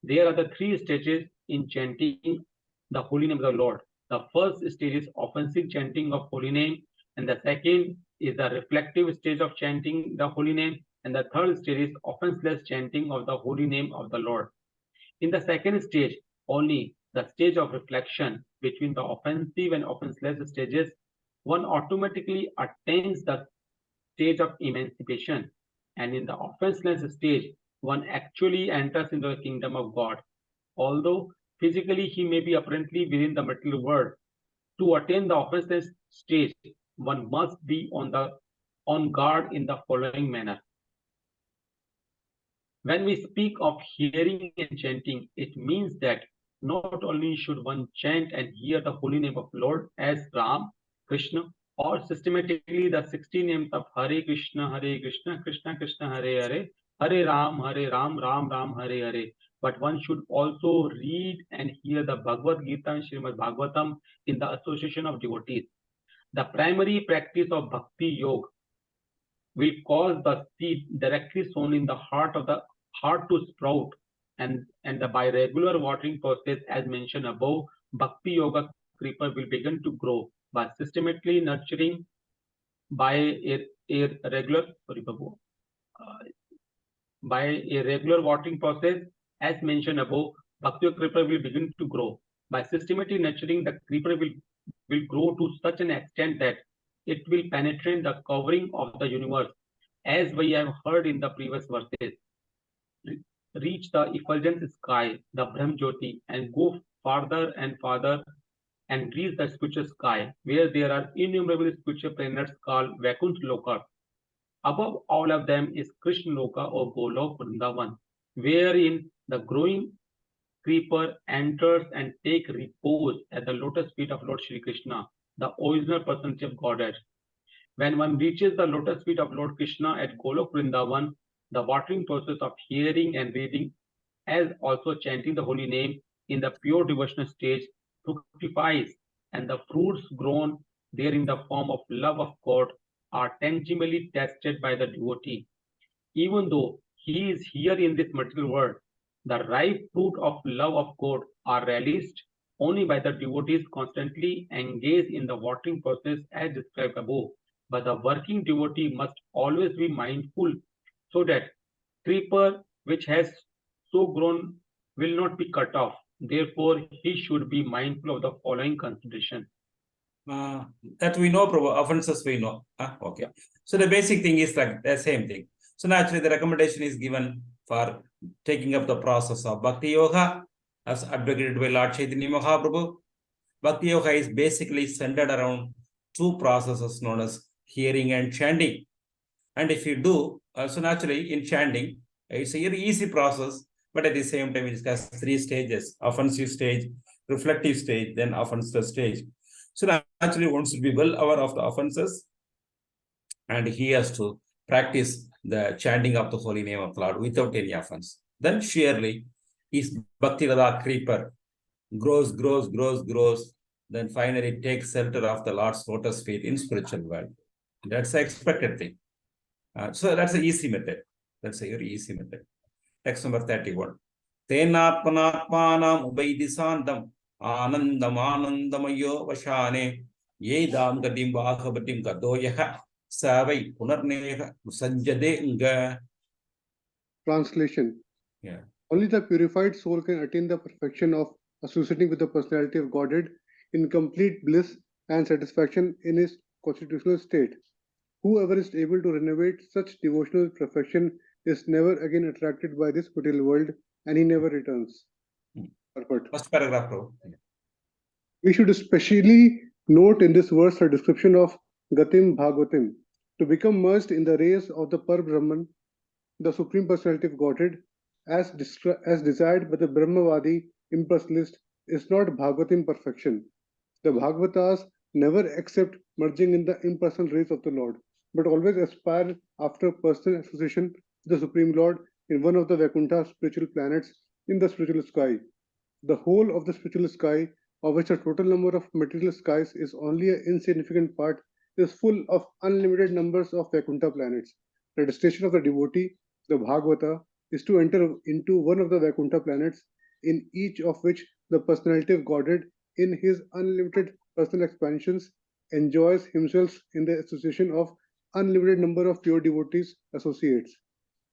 There are the three stages in chanting the holy name of the Lord. The first stage is offensive chanting of holy name, and the second is the reflective stage of chanting the holy name, and the third stage is offenseless chanting of the holy name of the Lord. In the second stage, only the stage of reflection between the offensive and offenseless stages, one automatically attains the stage of emancipation, and in the offenseless stage, one actually enters into the kingdom of God. Although physically he may be apparently within the material world, to attain the offenseless stage, one must be on guard in the following manner. When we speak of hearing and chanting, it means that not only should one chant and hear the holy name of Lord as Ram, Krishna, or systematically the 16 names of Hare Krishna, Krishna Krishna, Hare Hare, Hare Ram, Ram Ram, Hare Hare, but one should also read and hear the Bhagavad Gita and Srimad Bhagavatam in the association of devotees. The primary practice of Bhakti Yoga will cause the seed directly sown in the heart to sprout, and by regular watering process as mentioned above, Bhakti Yoga creeper will begin to grow by systematically nurturing by a regular watering process as mentioned above. Bhakti Yoga creeper will begin to grow by systematically nurturing. The creeper will grow to such an extent that it will penetrate the covering of the universe, as we have heard in the previous verses, reach the effulgent sky, the Brahm Jyoti, and go farther and farther and reach the spiritual sky, where there are innumerable spiritual planets called Vaikuntha Loka. Above all of them is Krishna Loka or Golok Vrindavan, wherein the growing creeper enters and take repose at the lotus feet of Lord Shri Krishna, the original personality of Godhead. When one reaches the lotus feet of Lord Krishna at Golok Vrindavan, the watering process of hearing and reading, as also chanting the holy name in the pure devotional stage, fructifies, and the fruits grown there in the form of love of God are tangibly tested by the devotee. Even though he is here in this material world, the ripe fruit of love of God are relished only by the devotees constantly engaged in the watering process as described above. But the working devotee must always be mindful so that creeper which has so grown will not be cut off. Therefore, he should be mindful of the following consideration. That we know, offenses we know. Okay. So the basic thing is like the same thing. So naturally, the recommendation is given for taking up the process of Bhakti Yoga as advocated by Lord Chaitanya Mahaprabhu. Bhakti Yoga is basically centered around two processes known as hearing and chanting. And if you do, so naturally in chanting, it's a very easy process, but at the same time, it has three stages: offensive stage, reflective stage, then offensive stage. So naturally, one should be well aware of the offenses, and he has to practice the chanting of the holy name of the Lord without any offense. Then surely his Bhakti Radha creeper grows, then finally takes shelter of the Lord's lotus feet in spiritual world. That's the expected thing. So that's an easy method. That's a very easy method. Text number 31. Tenatmanatmanam ubaidisandam anandam anandamayo vashane yedam gadim bhagabatim gadoyaha savai punarneha sanjadenga. Translation. Yeah. Only the purified soul can attain the perfection of associating with the personality of Godhead in complete bliss and satisfaction in his constitutional state. Whoever is able to renovate such devotional perfection is never again attracted by this material world, and he never returns. First paragraph, bro. We should especially note in this verse a description of Gatim Bhagavatim, to become merged in the rays of the Par Brahman, the Supreme Personality of Godhead, as desired by the Brahmavadi impersonalist, is not Bhagavatim perfection. The Bhagavatas never accept merging in the impersonal rays of the Lord, but always aspire after personal association with the Supreme Lord in one of the Vaikuntha spiritual planets in the spiritual sky. The whole of the spiritual sky, of which the total number of material skies is only an insignificant part, is full of unlimited numbers of Vaikuntha planets. The destination of the devotee, the Bhagavata, is to enter into one of the Vaikuntha planets, in each of which the personality of Godhead, in his unlimited personal expansions, enjoys himself in the association of unlimited number of pure devotees associates.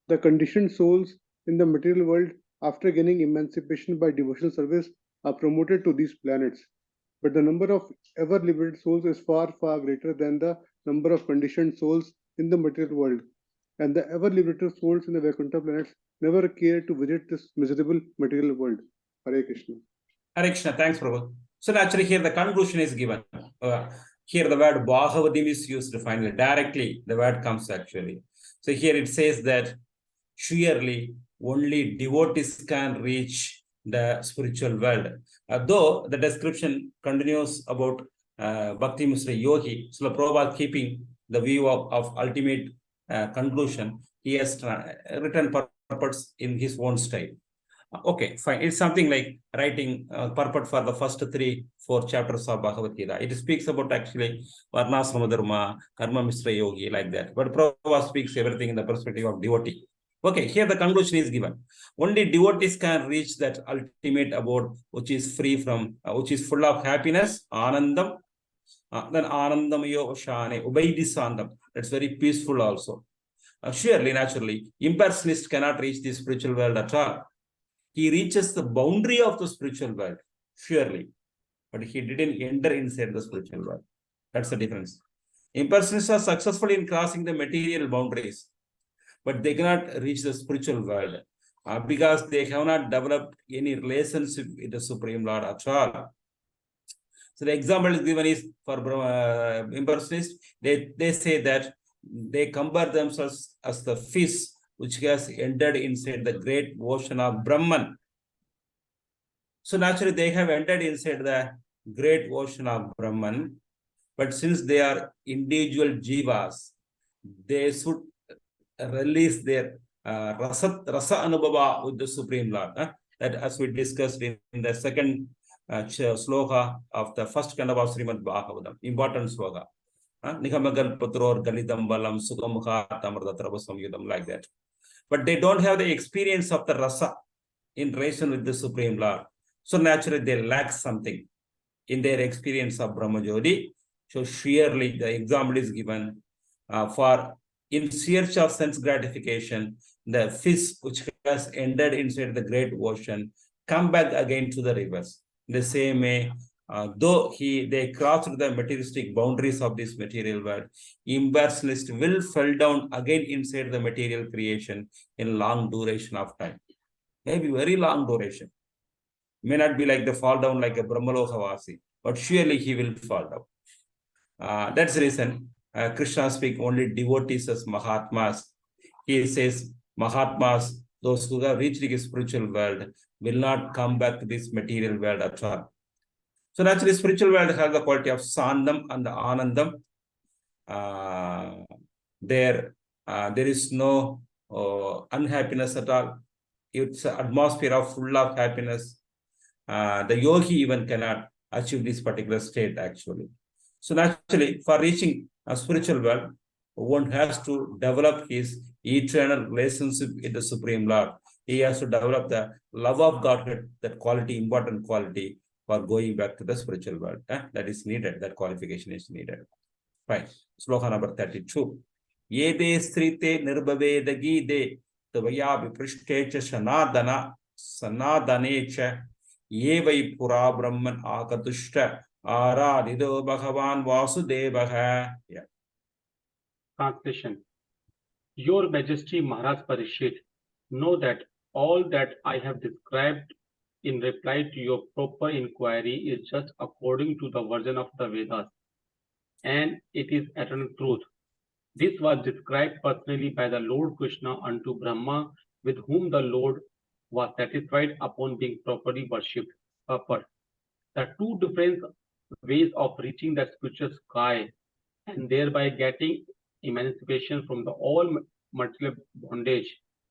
The conditioned souls in the material world, after gaining emancipation by devotional service, are promoted to these planets. But the number of ever liberated souls is far, far greater than the number of conditioned souls in the material world. And the ever liberated souls in the Vaikuntha planets never care to visit this miserable material world. Hare Krishna. Hare Krishna, thanks, Prabhu. So naturally here the conclusion is given. Here the word Bhagavatim is used finally. Directly the word comes actually. So here it says that surely only devotees can reach the spiritual world. Though the description continues about Bhakti Mr. Yogi, so Prabhupada keeping the view of ultimate conclusion, he has written purpose in his own style. Okay, fine. It's something like writing purport for the first 3-4 chapters of Bhagavad Gita. It speaks about actually Varnasrama Dharma, Karma Mishra Yogi, like that. But Prabhupada speaks everything in the perspective of devotee. Okay, here the conclusion is given. Only devotees can reach that ultimate abode, which is free from, which is full of happiness, Anandam. Then Anandam Yo Shane, Ubaidisandam. That's very peaceful also. Surely, naturally, impersonalist cannot reach the spiritual world at all. He reaches the boundary of the spiritual world, surely, but he didn't enter inside the spiritual world. That's the difference. Impersonalists are successful in crossing the material boundaries, but they cannot reach the spiritual world because they have not developed any relationship with the Supreme Lord at all. So the example is given is for impersonalists. They say that they compare themselves as the fish which has entered inside the great ocean of Brahman. So naturally, they have entered inside the great ocean of Brahman, but since they are individual jivas, they should release their rasa anubhava with the Supreme Lord. That, as we discussed in the second sloka of the first kind of Srimad Bhagavatam, important sloka. Nihamagal Putror Galidam Balam Sugamukha Tamrdatrabasam Yudam, like that. But they don't have the experience of the rasa in relation with the Supreme Lord. So naturally, they lack something in their experience of Brahmajodi. So surely the example is given for in search of sense gratification, the fish which has entered inside the great ocean come back again to the rivers. In the same way, though they crossed the materialistic boundaries of this material world, impersonalist will fall down again inside the material creation in long duration of time. Maybe very long duration. May not be like the fall down like a Brahmaloka-vasi, but surely he will fall down. That's the reason Krishna speaks only devotees as Mahatmas. He says Mahatmas, those who have reached the spiritual world, will not come back to this material world at all. So naturally, spiritual world has the quality of Sandam and the Anandam. There is no unhappiness at all. It's an atmosphere of full of happiness. The yogi even cannot achieve this particular state actually. So naturally, for reaching a spiritual world, one has to develop his eternal relationship with the Supreme Lord. He has to develop the love of Godhead, that quality, important quality for going back to the spiritual world. That is needed, that qualification is needed. Fine. Sloka number 32. Yede strite nirbhaveda de tvaya viprishte cha sanadana sanadanecha Yevai pura brahman akatushta aradido bhagavan vasudevaha. Yeah. Translation. Your Majesty Maharaj Parishit, know that all that I have described in reply to your proper inquiry is just according to the version of the Vedas, and it is eternal truth. This was described personally by the Lord Krishna unto Brahma, with whom the Lord was satisfied upon being properly worshipped. Purport. The two different ways of reaching the spiritual sky and thereby getting emancipation from the all material bondage,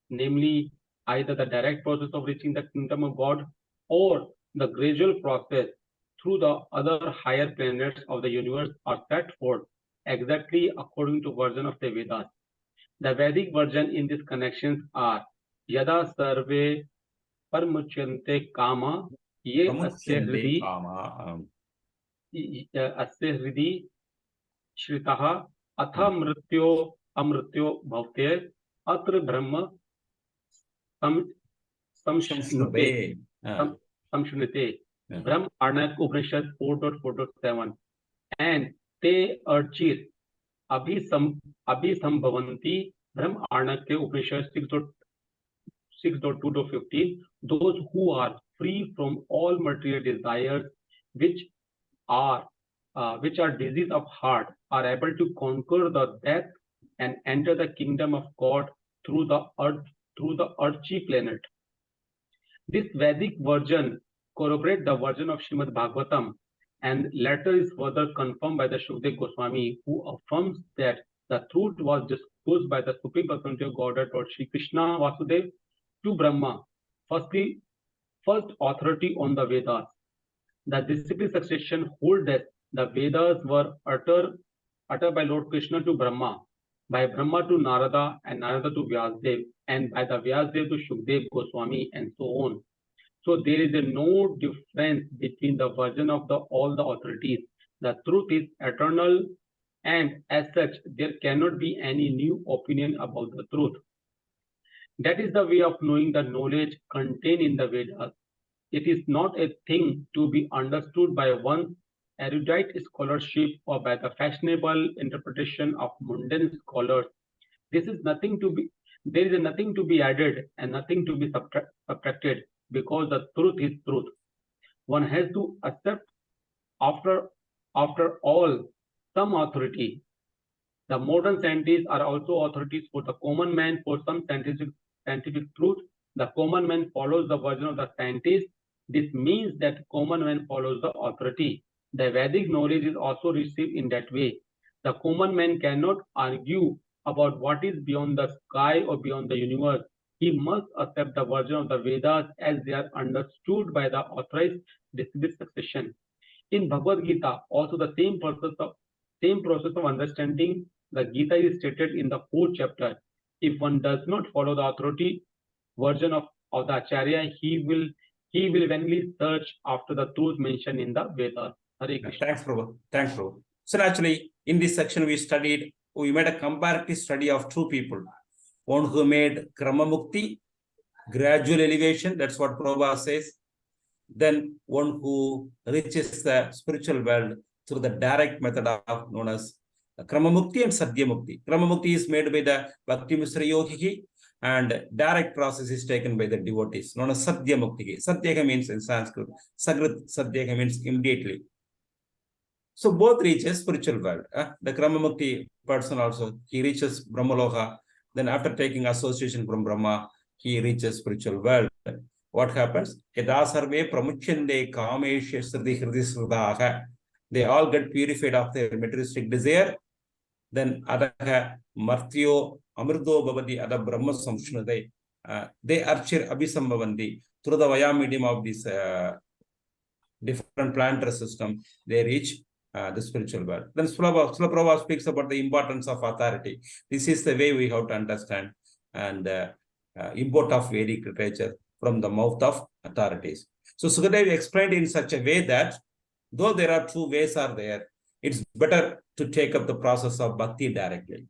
namely either the direct process of reaching the kingdom of God or the gradual process through the other higher planets of the universe, are set forth exactly according to version of the Vedas. The Vedic version in these connections are Yada Sarve Parmuchyante Kama Ye Asya Hridi Asya Hridi Shritaha Atha Mrityo Amrityo Bhavte Atra Brahma Samshnute Brahm Arnak Upanishad 4.4.7 and Te Archir Abhisambhavanti Brahm Arnak Upanishad 6.2.15. Those who are free from all material desires, which are disease of heart, are able to conquer the death and enter the kingdom of God through the Archi planet. This Vedic version corroborates the version of Srimad Bhagavatam, and later is further confirmed by the Shukdev Goswami, who affirms that the truth was disclosed by the Supreme Personality of Godhead, Lord Shri Krishna Vasudev, to Brahma, firstly first authority on the Vedas. The disciplic succession holds that the Vedas were uttered by Lord Krishna to Brahma, by Brahma to Narada, and Narada to Vyasdev, and by the Vyasdev to Shukdev Goswami, and so on. So there is no difference between the version of all the authorities. The truth is eternal, and as such, there cannot be any new opinion about the truth. That is the way of knowing the knowledge contained in the Vedas. It is not a thing to be understood by one's erudite scholarship or by the fashionable interpretation of mundane scholars. There is nothing to be added and nothing to be subtracted, because the truth is truth. One has to accept after all some authority. The modern scientists are also authorities for the common man for some scientific truth. The common man follows the version of the scientist. This means that common man follows the authority. The Vedic knowledge is also received in that way. The common man cannot argue about what is beyond the sky or beyond the universe. He must accept the version of the Vedas as they are understood by the authorized disciplic succession. In Bhagavad Gita, also the same process of understanding the Gita is stated in the 4th chapter. If one does not follow the authority version of the Acharya, he will eventually search after the truth mentioned in the Vedas. Hare Krishna. Thanks, Prabhu. Thanks, Prabhu. So naturally, in this section we made a comparative study of two people. One who made Krama Mukti, gradual elevation, that's what Prabhupada says. Then one who reaches the spiritual world through the direct method of known as Krama Mukti and Sadhya Mukti. Krama Mukti is made by the Bhakti Misra Yogi, and direct process is taken by the devotees, known as Sadhya Mukti. Sadhya means in Sanskrit, Sagrit Sadhya means immediately. So both reaches spiritual world. The Krama Mukti person also, he reaches Brahmaloka. Then after taking association from Brahma, he reaches spiritual world. What happens? Yada sarve pramuchyande kamesha sriti hridi sradaha. They all get purified of their materialistic desire. Then adaha martyo amrdo bhavati ada brahma samshnade. They archir abhisambhavandi. Through the vaya medium of this different planetary system, they reach the spiritual world. Then Srila Prabhupada speaks about the importance of authority. This is the way we have to understand and import of Vedic literature from the mouth of authorities. So Sukadev explained in such a way that though there are two ways are there, it's better to take up the process of bhakti directly,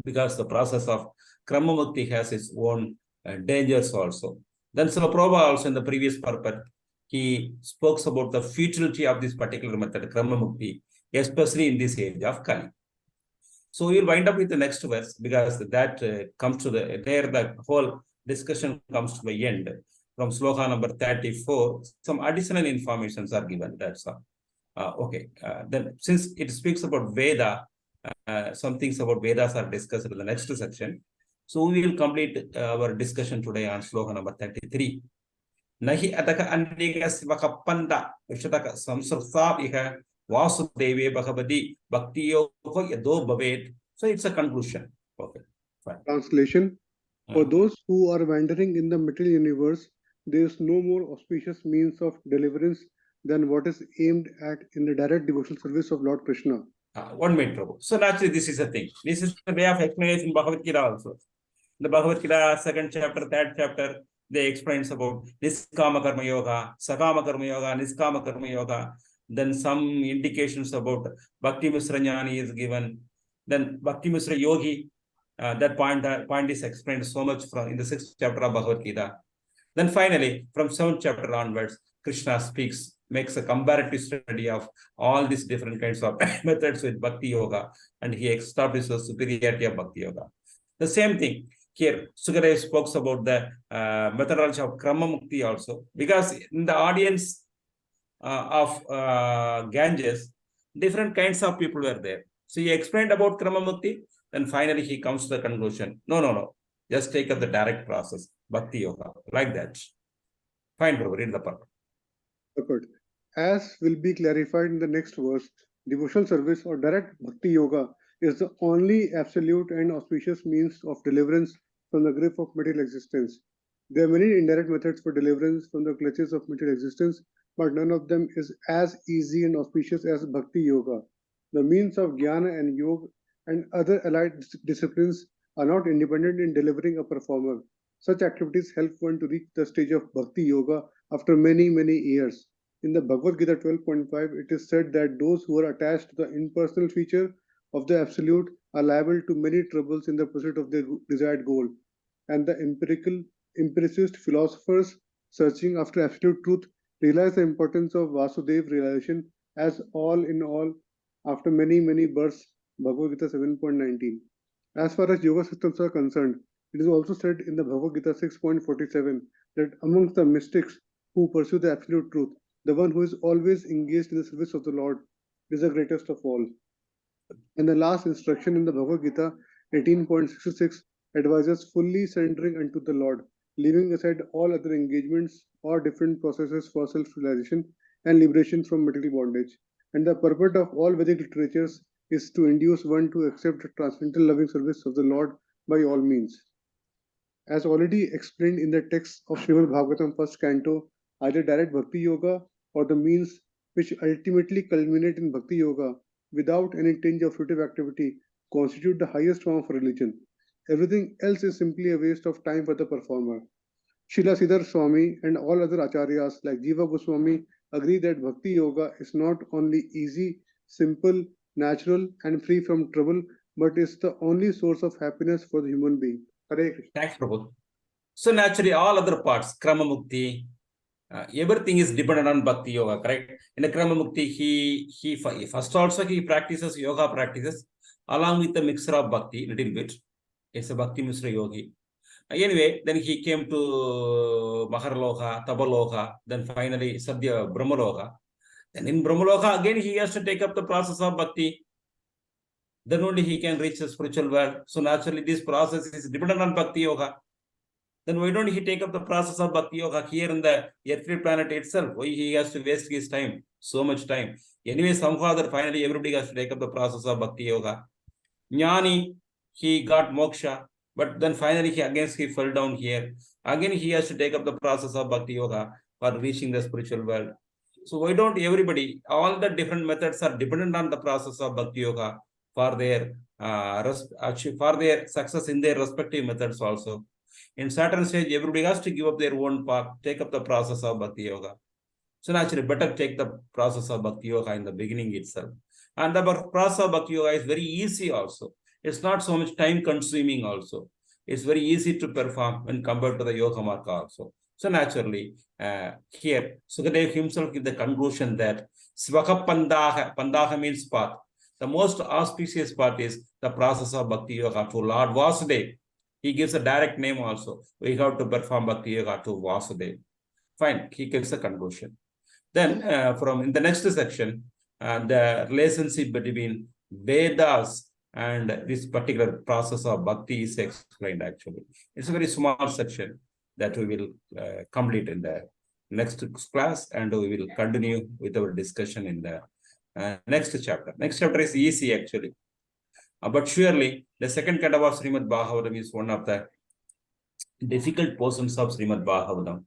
because the process of Krama Mukti has its own dangers also. Then Srila Prabhupada also in the previous purport, he spoke about the futility of this particular method, Krama Mukti, especially in this age of Kali. So we will wind up with the next verse, because that comes to the whole discussion comes to the end. From sloka number 34, some additional informations are given. That's all. Okay. Then since it speaks about Veda, some things about Vedas are discussed in the next section. So we will complete our discussion today on sloka number 33. Nahi ataka andiga sivakapanda vishataka samsartha iha vasudeve bhagavadi bhaktiyo yado bhavet. So it's a conclusion. Okay. Fine. Translation. For those who are wandering in the material universe, there is no more auspicious means of deliverance than what is aimed at in the direct devotional service of Lord Krishna. 1 minute, Prabhu. So naturally, this is a thing. This is the way of explanation in Bhagavad Gita also. The Bhagavad Gita, 2nd chapter, 3rd chapter, they explains about Niskama Karma Yoga, Sakama Karma Yoga, Niskama Karma Yoga. Then some indications about Bhakti Misra Jnani is given. Then Bhakti Misra Yogi, that point is explained so much from in the 6th chapter of Bhagavad Gita. Then finally, from 7th chapter onwards, Krishna makes a comparative study of all these different kinds of methods with Bhakti Yoga, and he establishes the superiority of Bhakti Yoga. The same thing here, Sukadev spoke about the methodology of Krama Mukti also, because in the audience of Ganges, different kinds of people were there. So he explained about Krama Mukti, then finally he comes to the conclusion, no, just take up the direct process, Bhakti Yoga, like that. Fine, bro, read the part. Good. As will be clarified in the next verse, devotional service or direct Bhakti Yoga is the only absolute and auspicious means of deliverance from the grip of material existence. There are many indirect methods for deliverance from the clutches of material existence, but none of them is as easy and auspicious as Bhakti Yoga. The means of Jnana and Yoga and other allied disciplines are not independent in delivering a performer. Such activities help one to reach the stage of Bhakti Yoga after many, many years. In the Bhagavad Gita 12.5, it is said that those who are attached to the impersonal feature of the Absolute are liable to many troubles in the pursuit of their desired goal. And the empiricist philosophers searching after absolute truth realize the importance of Vasudev realization as all in all after many, many births. Bhagavad Gita 7.19. As far as yoga systems are concerned, it is also said in the Bhagavad Gita 6.47 that amongst the mystics who pursue the absolute truth, the one who is always engaged in the service of the Lord is the greatest of all. And the last instruction in the Bhagavad Gita 18.66 advises fully surrendering unto the Lord, leaving aside all other engagements or different processes for self-realization and liberation from material bondage. And the purport of all Vedic literatures is to induce one to accept the transcendental loving service of the Lord by all means. As already explained in the text of Srimad Bhagavatam first canto, either direct Bhakti Yoga or the means which ultimately culminate in Bhakti Yoga without any tinge of fruitive activity constitute the highest form of religion. Everything else is simply a waste of time for the performer. Srila Siddhar Swami and all other acharyas like Jiva Goswami agree that Bhakti Yoga is not only easy, simple, natural, and free from trouble, but is the only source of happiness for the human being. Hare Krishna. Thanks, Prabhu. So naturally, all other parts, Krama Mukti, everything is dependent on Bhakti Yoga, correct? In the Krama Mukti, he first also he practices yoga practices along with the mixture of Bhakti, little bit. It's a Bhakti Mishra Yogi. Anyway, then he came to Maharloka, Tabaloka, then finally Sadhya Brahmaloka. Then in Brahmaloka, again he has to take up the process of Bhakti. Then only he can reach the spiritual world. So naturally, this process is dependent on Bhakti Yoga. Then why don't he take up the process of Bhakti Yoga here in the earthly planet itself? Why he has to waste his time, so much time? Anyway, somehow that finally everybody has to take up the process of Bhakti Yoga. Jnani, he got moksha, but then finally he fell down here. Again, he has to take up the process of Bhakti Yoga for reaching the spiritual world. So why don't everybody, all the different methods are dependent on the process of Bhakti Yoga for their success in their respective methods also. In certain stage, everybody has to give up their own path, take up the process of Bhakti Yoga. So naturally, better take the process of Bhakti Yoga in the beginning itself. And the process of Bhakti Yoga is very easy also. It's not so much time consuming also. It's very easy to perform when compared to the Yoga Marga also. So naturally, here, Sukadev himself gives the conclusion that Svaka Pandaha means path. The most auspicious path is the process of Bhakti Yoga to Lord Vasudev. He gives a direct name also. We have to perform Bhakti Yoga to Vasudev. Fine, he gives a conclusion. Then from in the next section, the relationship between Vedas and this particular process of Bhakti is explained actually. It's a very small section that we will complete in the next class, and we will continue with our discussion in the next chapter. Next chapter is easy actually. But surely the second kind of Srimad Bhagavatam is one of the difficult portions of Srimad Bhagavatam.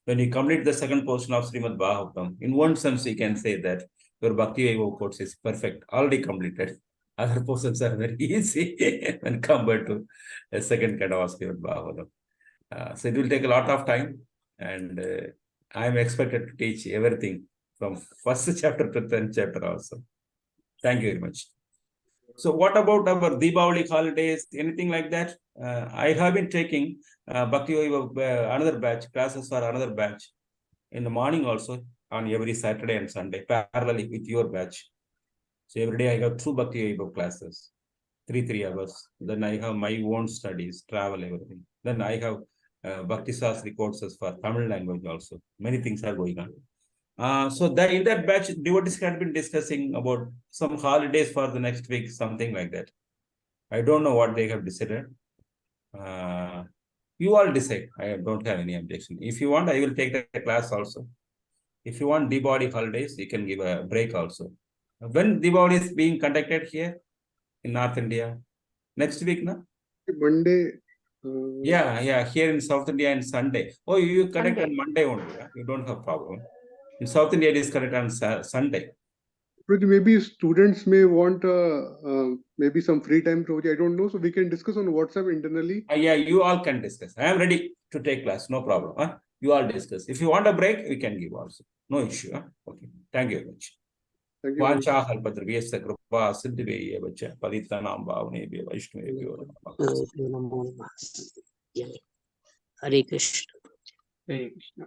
When you complete the second portion of Srimad Bhagavatam, in one sense, you can say that your Bhakti Vaibhava course is perfect, already completed. Other portions are very easy when compared to the second kind of Srimad Bhagavatam. So it will take a lot of time, and I am expected to teach everything from first chapter to 10th chapter also. Thank you very much. So what about our Deepavali holidays, anything like that? I have been taking Bhakti Vaibhava, another batch, classes for another batch in the morning also on every Saturday and Sunday, parallelly with your batch. So every day I have 2 Bhakti Vaibhava classes, 3 hours. Then I have my own studies, travel, everything. Then I have Bhakti Sastri courses for Tamil language also. Many things are going on. So that in that batch, devotees had been discussing about some holidays for the next week, something like that. I don't know what they have decided. You all decide. I don't have any objection. If you want, I will take the class also. If you want Diwali holidays, you can give a break also. When Diwali is being conducted here in North India? Next week, no? Monday, Yeah, here in South India on Sunday. Oh, you connect Sunday. on Monday only. Yeah? You don't have problem. In South India, it is connect on Sunday. But maybe students may want maybe some free time project. I don't know. So we can discuss on WhatsApp internally. Yeah, you all can discuss. I am ready to take class. No problem. Huh? You all discuss. If you want a break, we can give also. No issue. Huh? Okay. Thank you very much. Thank you. वाचा हल्पद्रव्यस्य कृपा सिद्धिवेय वच पतितानां पावनेभ्यो वैष्णवेभ्यो नमः। Hare Krishna. Hare Krishna.